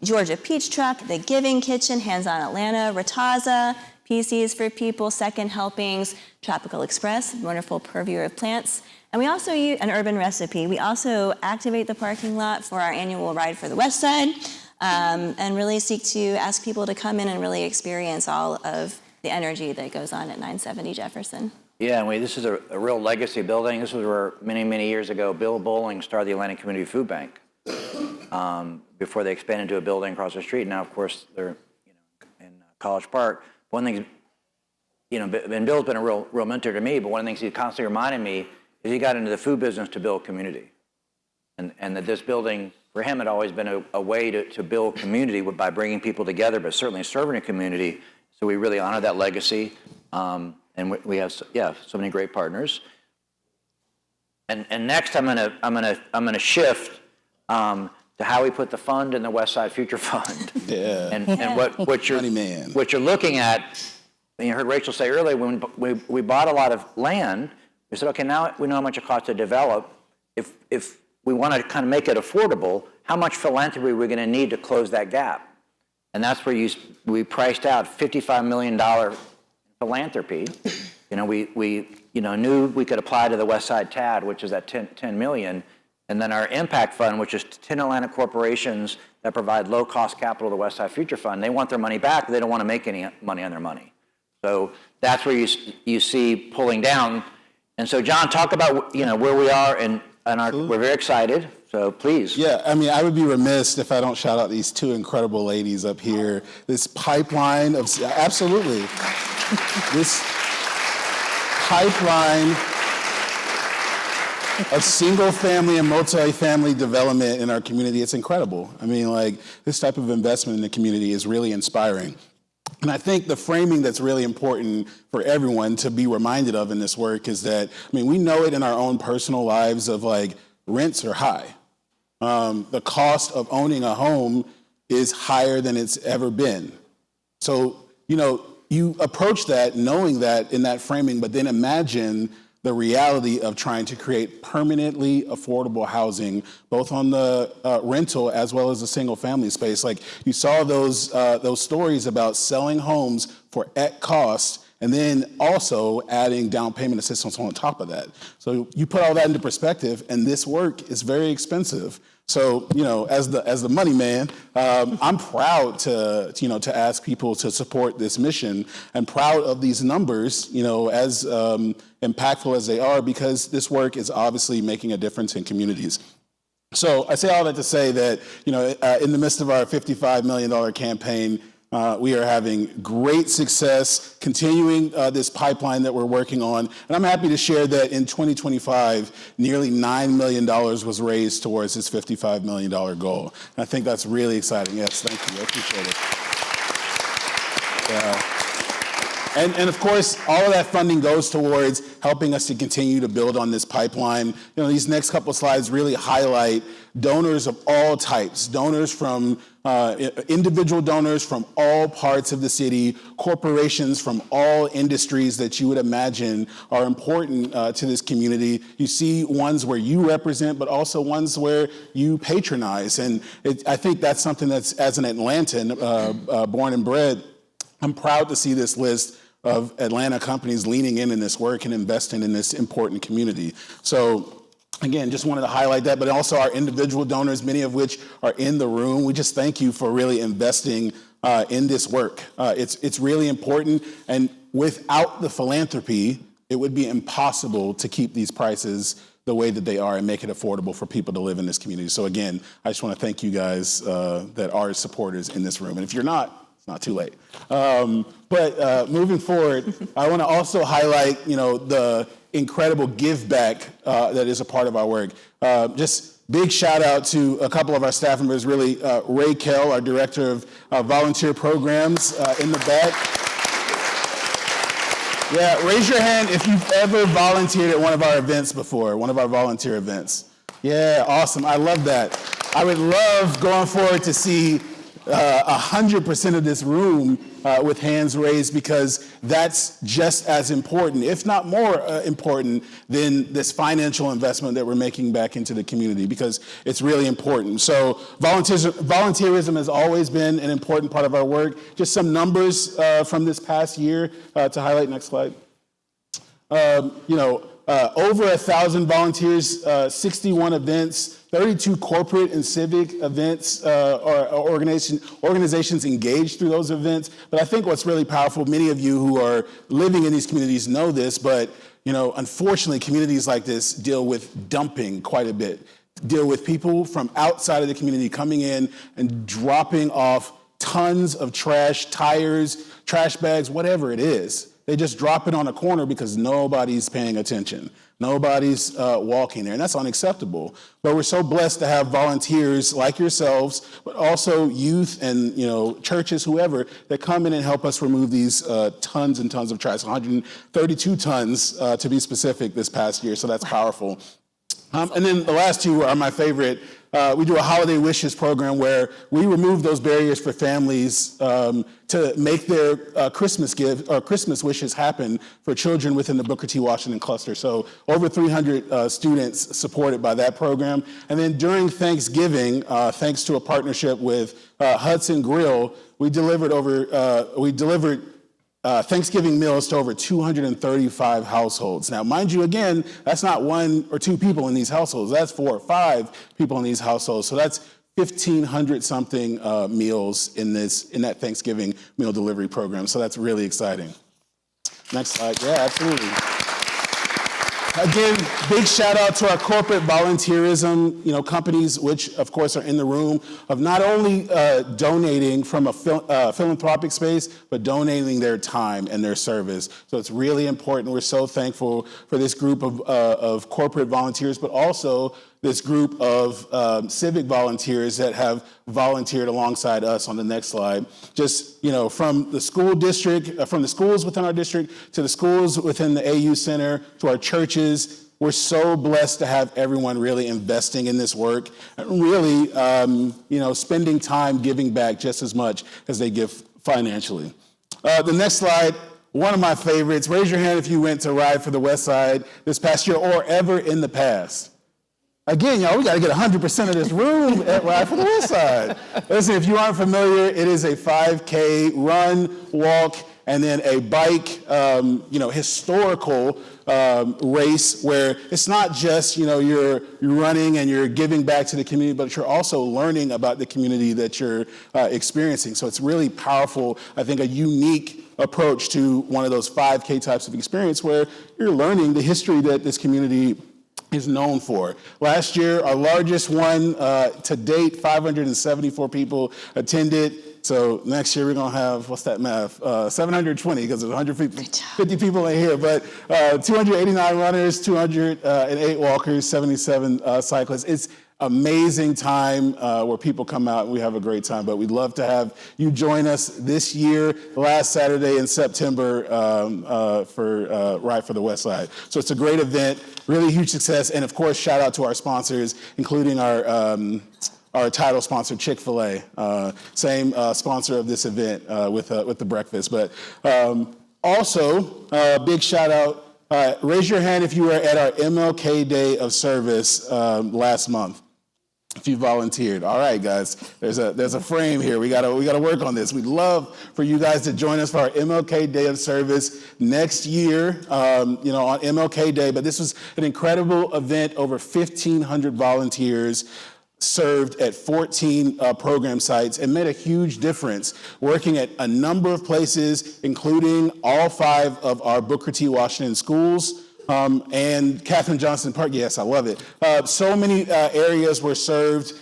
Georgia Peach Truck, The Giving Kitchen, Hands On Atlanta, Rataza, PCs for People, Second Helpings, Tropical Express, wonderful purveyor of plants. And we also use an Urban Recipe. We also activate the parking lot for our annual Ride for the West Side, and really seek to ask people to come in and really experience all of the energy that goes on at 970 Jefferson. Yeah, and this is a real legacy building. This was where many, many years ago, Bill Bowling started the Atlanta Community Food Bank before they expanded to a building across the street. Now, of course, they're in College Park. One thing, and Bill's been a real mentor to me, but one of the things he constantly reminded me is he got into the food business to build community. And that this building, for him, had always been a way to build community by bringing people together, but certainly serving a community. So we really honor that legacy. And we have, so many great partners. And next, I'm gonna shift to how we put the fund in the Westside Future Fund. Yeah. And what you're looking at. And you heard Rachel say earlier, when we bought a lot of land, we said, okay, now we know how much it costs to develop. If we want to kind of make it affordable, how much philanthropy are we going to need to close that gap? And that's where we priced out $55 million philanthropy. We knew we could apply to the West Side TAD, which is at 10 million, and then our impact fund, which is 10 Atlanta corporations that provide low-cost capital to the West Side Future Fund. They want their money back, but they don't want to make any money on their money. So that's where you see pulling down. And so, John, talk about where we are, and we're very excited. So please. Yeah, I would be remiss if I don't shout out these 2 incredible ladies up here. This pipeline of absolutely this pipeline of single-family and multi-family development in our community. It's incredible. This type of investment in the community is really inspiring. And I think the framing that's really important for everyone to be reminded of in this work is that, we know it in our own personal lives of rents are high. The cost of owning a home is higher than it's ever been. So, you approach that knowing that in that framing, but then imagine the reality of trying to create permanently affordable housing, both on the rental as well as the single family space. You saw those stories about selling homes for at cost and then also adding down payment assistance on top of that. So you put all that into perspective, and this work is very expensive. So, as the money man, I'm proud to ask people to support this mission, and proud of these numbers, as impactful as they are, because this work is obviously making a difference in communities. So I say all that to say that, in the midst of our $55 million campaign, we are having great success continuing this pipeline that we're working on. And I'm happy to share that in 2025, nearly $9 million was raised towards this $55 million goal. And I think that's really exciting. Yes, thank you. I appreciate it. And of course, all of that funding goes towards helping us to continue to build on this pipeline. These next couple of slides really highlight donors of all types, donors from individual donors from all parts of the city, corporations from all industries that you would imagine are important to this community. You see ones where you represent, but also ones where you patronize. And I think that's something that's, as an Atlantan, born and bred, I'm proud to see this list of Atlanta companies leaning in this work and investing in this important community. So again, just wanted to highlight that, but also our individual donors, many of which are in the room. We just thank you for really investing in this work. It's really important, and without the philanthropy, it would be impossible to keep these prices the way that they are and make it affordable for people to live in this community. So again, I just want to thank you guys that are supporters in this room. And if you're not, it's not too late. But moving forward, I want to also highlight, the incredible give back that is a part of our work. Just big shout out to a couple of our staff members, really. Ray Kell, our director of volunteer programs in the back. Yeah, raise your hand if you've ever volunteered at one of our events before, one of our volunteer events. Yeah, awesome. I love that. I would love going forward to see 100% of this room with hands raised, because that's just as important, if not more important, than this financial investment that we're making back into the community, because it's really important. So volunteerism has always been an important part of our work. Just some numbers from this past year to highlight. Next slide. Over 1,000 volunteers, 61 events, 32 corporate and civic events or organizations engaged through those events. But I think what's really powerful, many of you who are living in these communities know this, but unfortunately, communities like this deal with dumping quite a bit, deal with people from outside of the community coming in and dropping off tons of trash, tires, trash bags, whatever it is. They just drop it on a corner because nobody's paying attention. Nobody's walking there, and that's unacceptable. But we're so blessed to have volunteers like yourselves, but also youth and churches, whoever, that come in and help us remove these tons and tons of trash, 132 tons to be specific this past year, so that's powerful. And then the last two are my favorite. We do a holiday wishes program where we remove those barriers for families to make their Christmas wishes happen for children within the Booker T. Washington cluster. So over 300 students supported by that program. And then during Thanksgiving, thanks to a partnership with Hudson Grill, we delivered Thanksgiving meals to over 235 households. Now, mind you, again, that's not one or two people in these households. That's 4 or 5 people in these households. So that's 1,500 something meals in that Thanksgiving meal delivery program. So that's really exciting. Next slide. Yeah, absolutely. Again, big shout out to our corporate volunteerism, companies, which of course are in the room, of not only donating from a philanthropic space, but donating their time and their service. So it's really important. We're so thankful for this group of corporate volunteers, but also this group of civic volunteers that have volunteered alongside us on the next slide. Just, from the school district, from the schools within our district to the schools within the AU Center to our churches, we're so blessed to have everyone really investing in this work and really, spending time giving back just as much as they give financially. The next slide, one of my favorites. Raise your hand if you went to Ride for the Westside this past year or ever in the past. Again, y'all, we got to get 100% of this room at Ride for the Westside. Listen, if you aren't familiar, it is a 5K run, walk, and then a bike, historical race where it's not just, you're running and you're giving back to the community, but you're also learning about the community that you're experiencing. So it's really powerful, I think, a unique approach to one of those 5K types of experience where you're learning the history that this community is known for. Last year, our largest one to date, 574 people attended. So next year we're gonna have, what's that math? 720, because there's 150 people in here, but 289 runners, 208 walkers, 77 cyclists. It's amazing time where people come out and we have a great time, but we'd love to have you join us this year, last Saturday in September for Ride for the West Side. So it's a great event, really huge success, and of course, shout out to our sponsors, including our title sponsor, Chick-fil-A, same sponsor of this event with the breakfast. But also, big shout out, raise your hand if you were at our MLK Day of Service last month. If you volunteered. All right, guys, there's a frame here. We gotta work on this. We'd love for you guys to join us for our MLK Day of Service next year, on MLK Day. But this was an incredible event, over 1,500 volunteers served at 14 program sites and made a huge difference, working at a number of places, including all 5 of our Booker T. Washington schools, and Katherine Johnson Park. Yes, I love it. So many areas were served.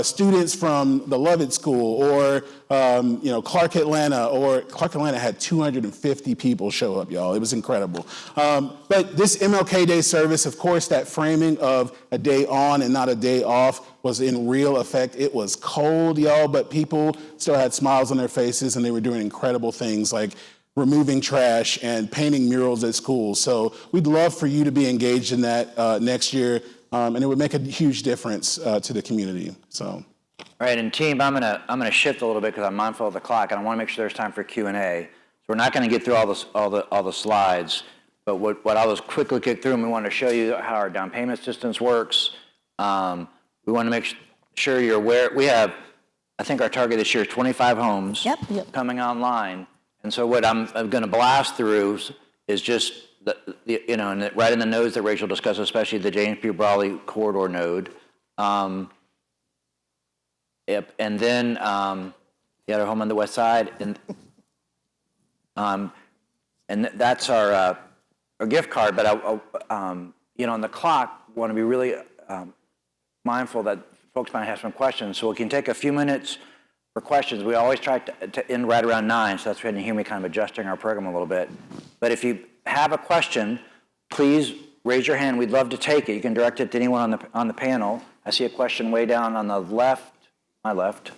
Students from the Lovett School or, Clark Atlanta had 250 people show up, y'all. It was incredible. But this MLK Day service, of course, that framing of a day on and not a day off was in real effect. It was cold, y'all, but people still had smiles on their faces and they were doing incredible things like removing trash and painting murals at schools. So we'd love for you to be engaged in that next year, and it would make a huge difference to the community. So, all right, and team, I'm gonna shift a little bit because I'm mindful of the clock, and I want to make sure there's time for Q&A. So we're not going to get through all the slides, but what I'll just quickly kick through, and we want to show you how our down payment assistance works. We want to make sure you're aware. We have, I think our target this year is 25 homes coming online. And so what I'm going to blast through is just and right in the nodes that Rachel discussed, especially the James P. Brawley corridor node. And then the other home on the west side, and that's our gift card. But on the clock, want to be really mindful that folks might have some questions. So we can take a few minutes for questions. We always try to end right around 9, so that's when you hear me kind of adjusting our program a little bit. But if you have a question, please raise your hand. We'd love to take it. You can direct it to anyone on the panel. I see a question way down on the left, my left.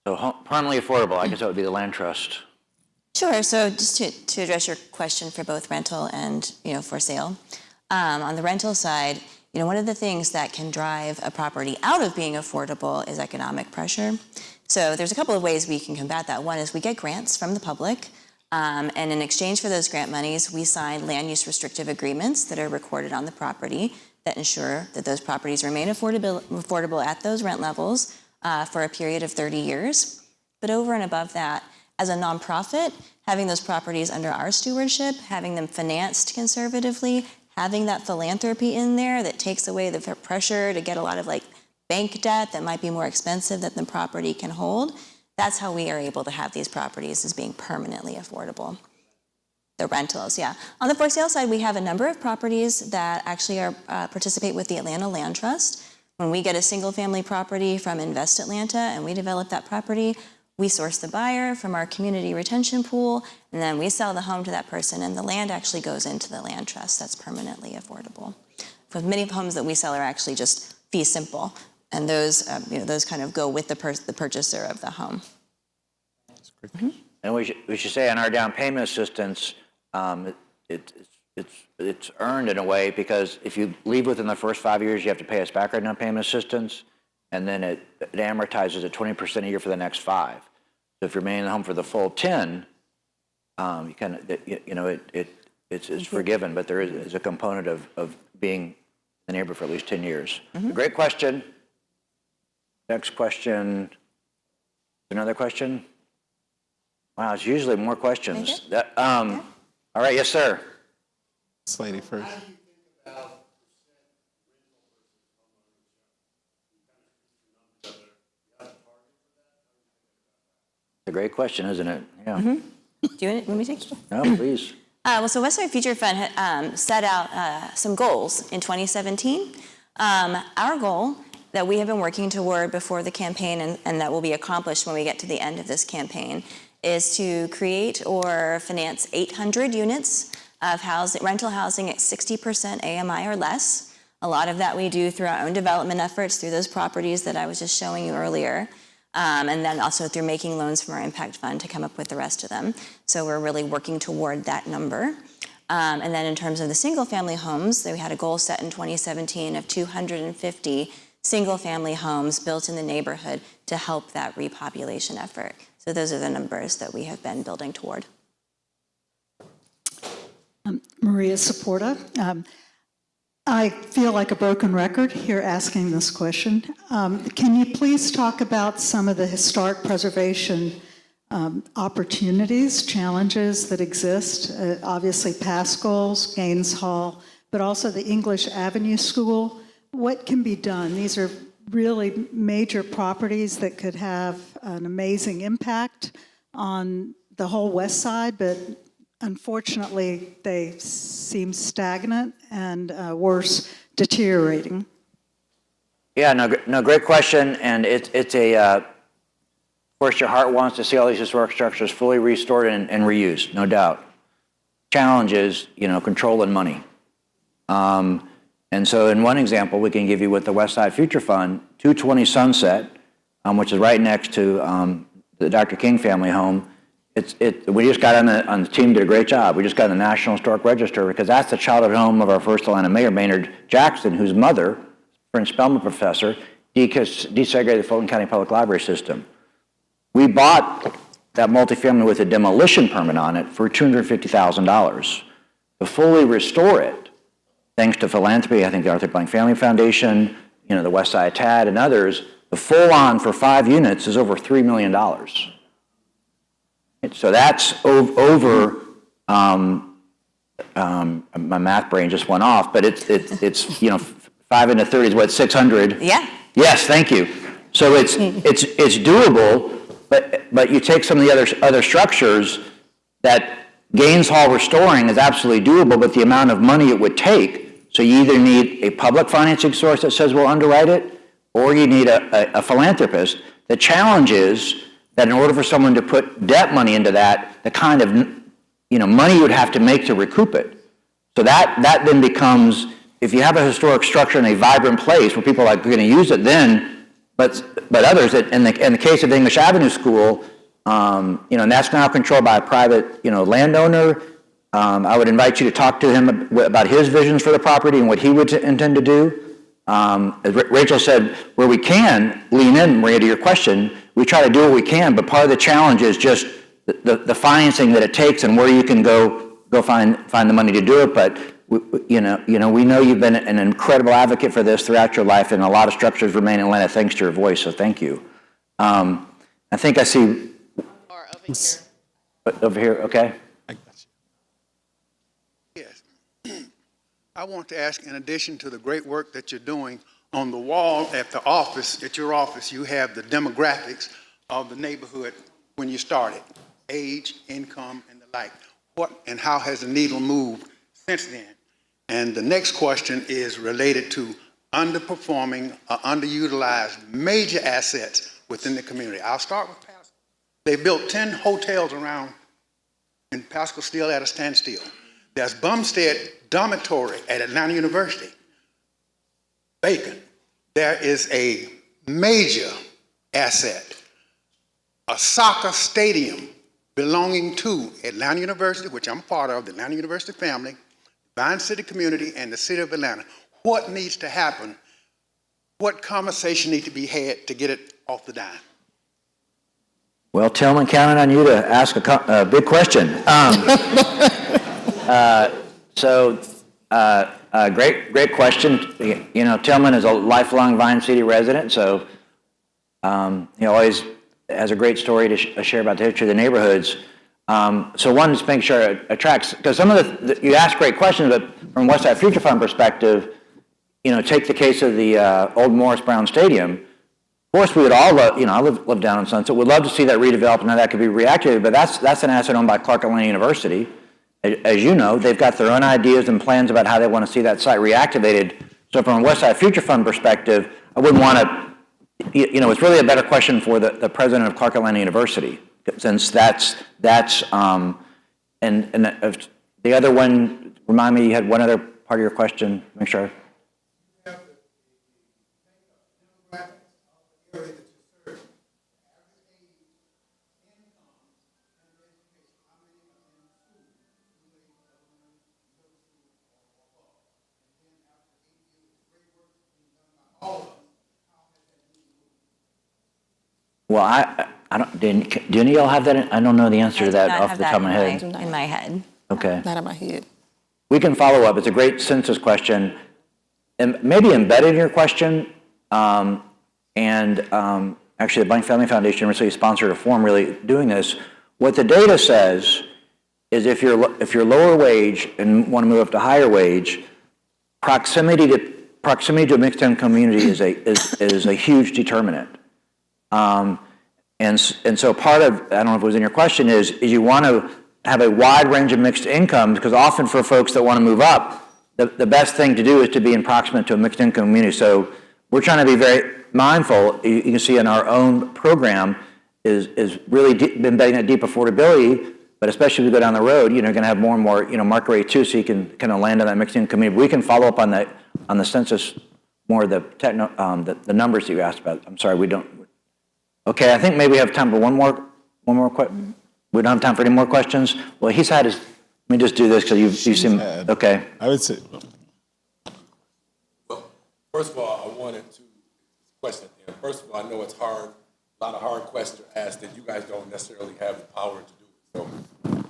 So permanently affordable, I guess that would be the land trust. Sure. So just to address your question for both rental and for sale, on the rental side, one of the things that can drive a property out of being affordable is economic pressure. So there's a couple of ways we can combat that. One is we get grants from the public, and in exchange for those grant monies, we sign land use restrictive agreements that are recorded on the property that ensure that those properties remain affordable at those rent levels for a period of 30 years. But over and above that, as a nonprofit, having those properties under our stewardship, having them financed conservatively, having that philanthropy in there that takes away the pressure to get a lot of bank debt that might be more expensive that the property can hold, that's how we are able to have these properties as being permanently affordable. The rentals, yeah. On the for sale side, we have a number of properties that actually participate with the Atlanta Land Trust. When we get a single family property from Invest Atlanta and we develop that property, we source the buyer from our community retention pool, and then we sell the home to that person, and the land actually goes into the land trust. That's permanently affordable. But many homes that we sell are actually just fee simple, and those kind of go with the purchaser of the home. Mm-hmm. And we should say on our down payment assistance, it's earned in a way, because if you leave within the first 5 years, you have to pay us back our down payment assistance, and then it amortizes at 20% a year for the next 5. So if you're remaining in the home for the full 10, it's forgiven, but there is a component of being in the neighborhood for at least 10 years. Mm-hmm. Great question. Next question. Another question? Wow, it's usually more questions. Okay. All right, yes, sir. This lady first. A great question, isn't it? Yeah. Do you want me to take it? No, please. So Westside Future Fund set out some goals in 2017. Our goal that we have been working toward before the campaign and that will be accomplished when we get to the end of this campaign is to create or finance 800 units of rental housing at 60% AMI or less. A lot of that we do through our own development efforts through those properties that I was just showing you earlier. And then also through making loans from our impact fund to come up with the rest of them. So we're really working toward that number. And then in terms of the single family homes, we had a goal set in 2017 of 250 single family homes built in the neighborhood to help that repopulation effort. So those are the numbers that we have been building toward. Maria Saporta. I feel like a broken record here asking this question. Can you please talk about some of the historic preservation opportunities, challenges that exist? Obviously Pascal's, Gaines Hall, but also the English Avenue School. What can be done? These are really major properties that could have an amazing impact on the whole West Side, but unfortunately, they seem stagnant and worse, deteriorating. Yeah, no, great question, and it's a, of course, your heart wants to see all these historic structures fully restored and reused, no doubt. Challenge is, control and money. And so in one example, we can give you with the Westside Future Fund, 220 Sunset, which is right next to the Dr. King family home. We just got on the team, did a great job. We just got on the National Historic Register because that's the childhood home of our first Atlanta mayor, Maynard Jackson, whose mother, French Spelman professor, desegregated the Fulton County Public Library system. We bought that multifamily with a demolition permit on it for $250,000. To fully restore it, thanks to philanthropy, I think the Arthur Blank Family Foundation, the West Side TAD and others, the full-on for 5 units is over $3 million. So that's over, my math brain just went off, but it's 5 into 30 is what, 600? Yeah. Yes, thank you. So it's doable, but you take some of the other structures that Gaines Hall restoring is absolutely doable, but the amount of money it would take, so you either need a public financing source that says we'll underwrite it, or you need a philanthropist. The challenge is that in order for someone to put debt money into that, the kind of money you would have to make to recoup it. So that then becomes, if you have a historic structure in a vibrant place where people are going to use it, then, but others, in the case of the English Avenue School, and that's now controlled by a private landowner. I would invite you to talk to him about his visions for the property and what he would intend to do. As Rachel said, where we can lean in, Maria, to your question, we try to do what we can, but part of the challenge is just the financing that it takes and where you can go find the money to do it. But we know you've been an incredible advocate for this throughout your life, and a lot of structures remain in Atlanta thanks to your voice. So thank you. I think I see. Or over here. Over here, okay. I got you. Yes. I want to ask, in addition to the great work that you're doing, on the wall at the office, at your office, you have the demographics of the neighborhood when you started, age, income, and the like. What and how has the needle moved since then? And the next question is related to underperforming or underutilized major assets within the community. I'll start with Pascal. They built 10 hotels around, and Pascal still at a standstill. There's Bumstead Dormitory at Atlanta University, vacant. There is a major asset, a soccer stadium belonging to Atlanta University, which I'm part of, the Atlanta University family, Vine City community, and the city of Atlanta. What needs to happen? What conversation needs to be had to get it off the dime? Well, Tillman counted on you to ask a big question. Great question. Tillman is a lifelong Vine City resident, so he always has a great story to share about the history of the neighborhoods. So one is make sure it attracts, because some of you ask great questions, but from Westside Future Fund perspective, take the case of the old Morris Brown Stadium. Of course, we would all love, I live down in Sunset, we'd love to see that redeveloped and how that could be reactivated, but that's an asset owned by Clark Atlanta University. As you know, they've got their own ideas and plans about how they want to see that site reactivated. So from a Westside Future Fund perspective, I wouldn't want to, it's really a better question for the president of Clark Atlanta University, since that's and the other one, remind me, you had one other part of your question, make sure. Well, I don't, do any of y'all have that? I don't know the answer to that off the top of my head. In my head. Okay. Not in my head. We can follow up. It's a great census question. And maybe embedded in your question, actually the Blank Family Foundation recently sponsored a forum really doing this. What the data says is if you're lower wage and want to move up to higher wage, proximity to a mixed income community is a huge determinant. And so part of, I don't know if it was in your question, is you want to have a wide range of mixed incomes, because often for folks that want to move up, the best thing to do is to be in proximate to a mixed income community. So we're trying to be very mindful. You can see in our own program is really embedding that deep affordability, but especially if we go down the road, you're going to have more and more, market rate too, so you can kind of land on that mixed income community. We can follow up on the census more, the numbers that you asked about. I'm sorry, we don't. Okay, I think maybe we have time for one more question. We don't have time for any more questions? Well, he's had his, let me just do this because you've seen, okay. I would say. Well, first of all, I wanted to question. First of all, I know it's hard. A lot of hard questions are asked that you guys don't necessarily have the power to do it.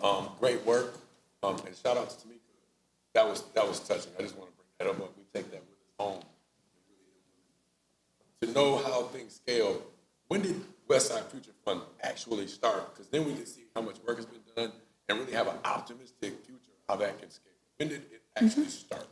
So, great work. And shout out to Tameka. That was touching. I just want to bring that up. We take that with us home. To know how things scale. When did Westside Future Fund actually start? Because then we can see how much work has been done and really have an optimistic future, how that can scale. When did it actually start?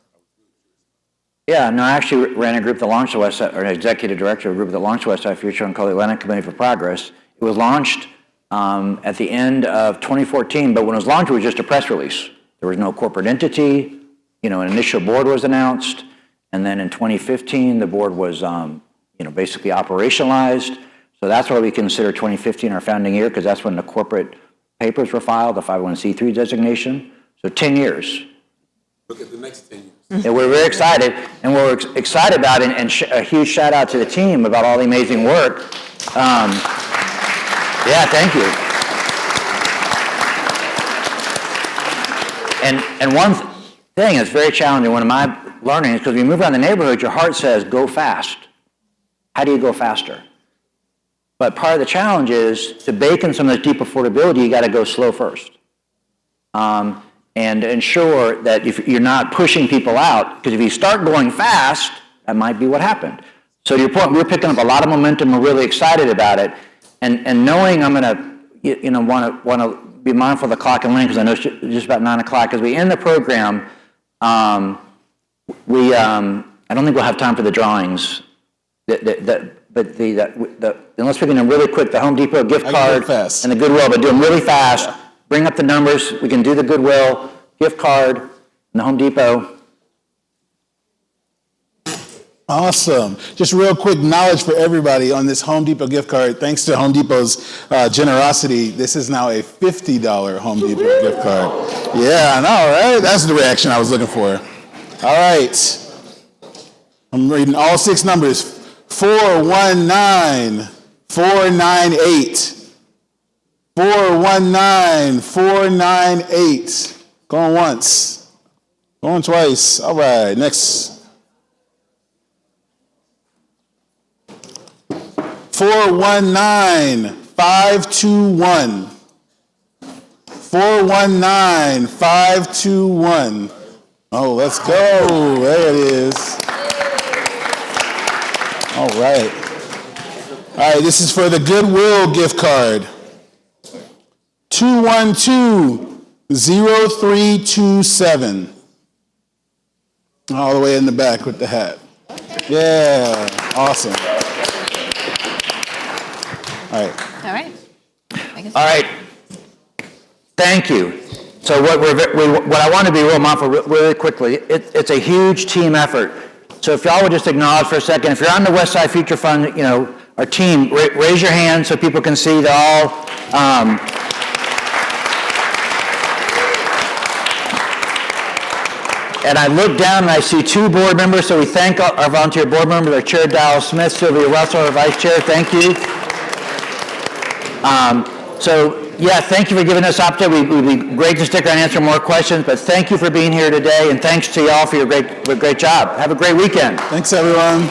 Yeah, no, I actually ran a group that launched the Westside, or an executive director of a group that launched Westside Future and called the Atlantic Committee for Progress. It was launched at the end of 2014, but when it was launched, it was just a press release. There was no corporate entity. An initial board was announced, and then in 2015, the board was, basically operationalized. So that's why we consider 2015 our founding year, because that's when the corporate papers were filed, the 501c3 designation. So 10 years. Look at the next 10 years. And we're very excited, and we're excited about it, and a huge shout out to the team about all the amazing work. Yeah, thank you. And one thing that's very challenging, one of my learnings, because when you move around the neighborhood, your heart says, go fast. How do you go faster? But part of the challenge is to bake in some of this deep affordability, you got to go slow first. And ensure that if you're not pushing people out, because if you start going fast, that might be what happened. So to your point, we're picking up a lot of momentum. We're really excited about it. And knowing I'm going to, want to be mindful of the clock and lane, because I know it's just about 9 o'clock. As we end the program, I don't think we'll have time for the drawings. But unless we can do really quick, the Home Depot gift card and the Goodwill, but do them really fast. Yeah. Bring up the numbers. We can do the Goodwill, gift card, and the Home Depot. Awesome. Just real quick knowledge for everybody on this Home Depot gift card. Thanks to Home Depot's generosity, this is now a $50 Home Depot gift card. Yeah, I know, right? That's the reaction I was looking for. All right. I'm reading all 6 numbers. 419 498. 419 498. Going once. Going twice. All right, next. 419 521. 419 521. Oh, let's go. There it is. All right. All right, this is for the Goodwill gift card. 212-0327. All the way in the back with the hat. Yeah, awesome. All right. All right. All right. Thank you. So what I want to be real mindful really quickly, it's a huge team effort. So if y'all would just acknowledge for a second, if you're on the Westside Future Fund, our team, raise your hand so people can see they're all. And I look down and I see 2 board members, so we thank our volunteer board members, our Chair Dallas Smith, Sylvia Russell, our Vice Chair, thank you. Thank you for giving us an opportunity. It would be great to stick around and answer more questions, but thank you for being here today, and thanks to y'all for your great job. Have a great weekend. Thanks, everyone.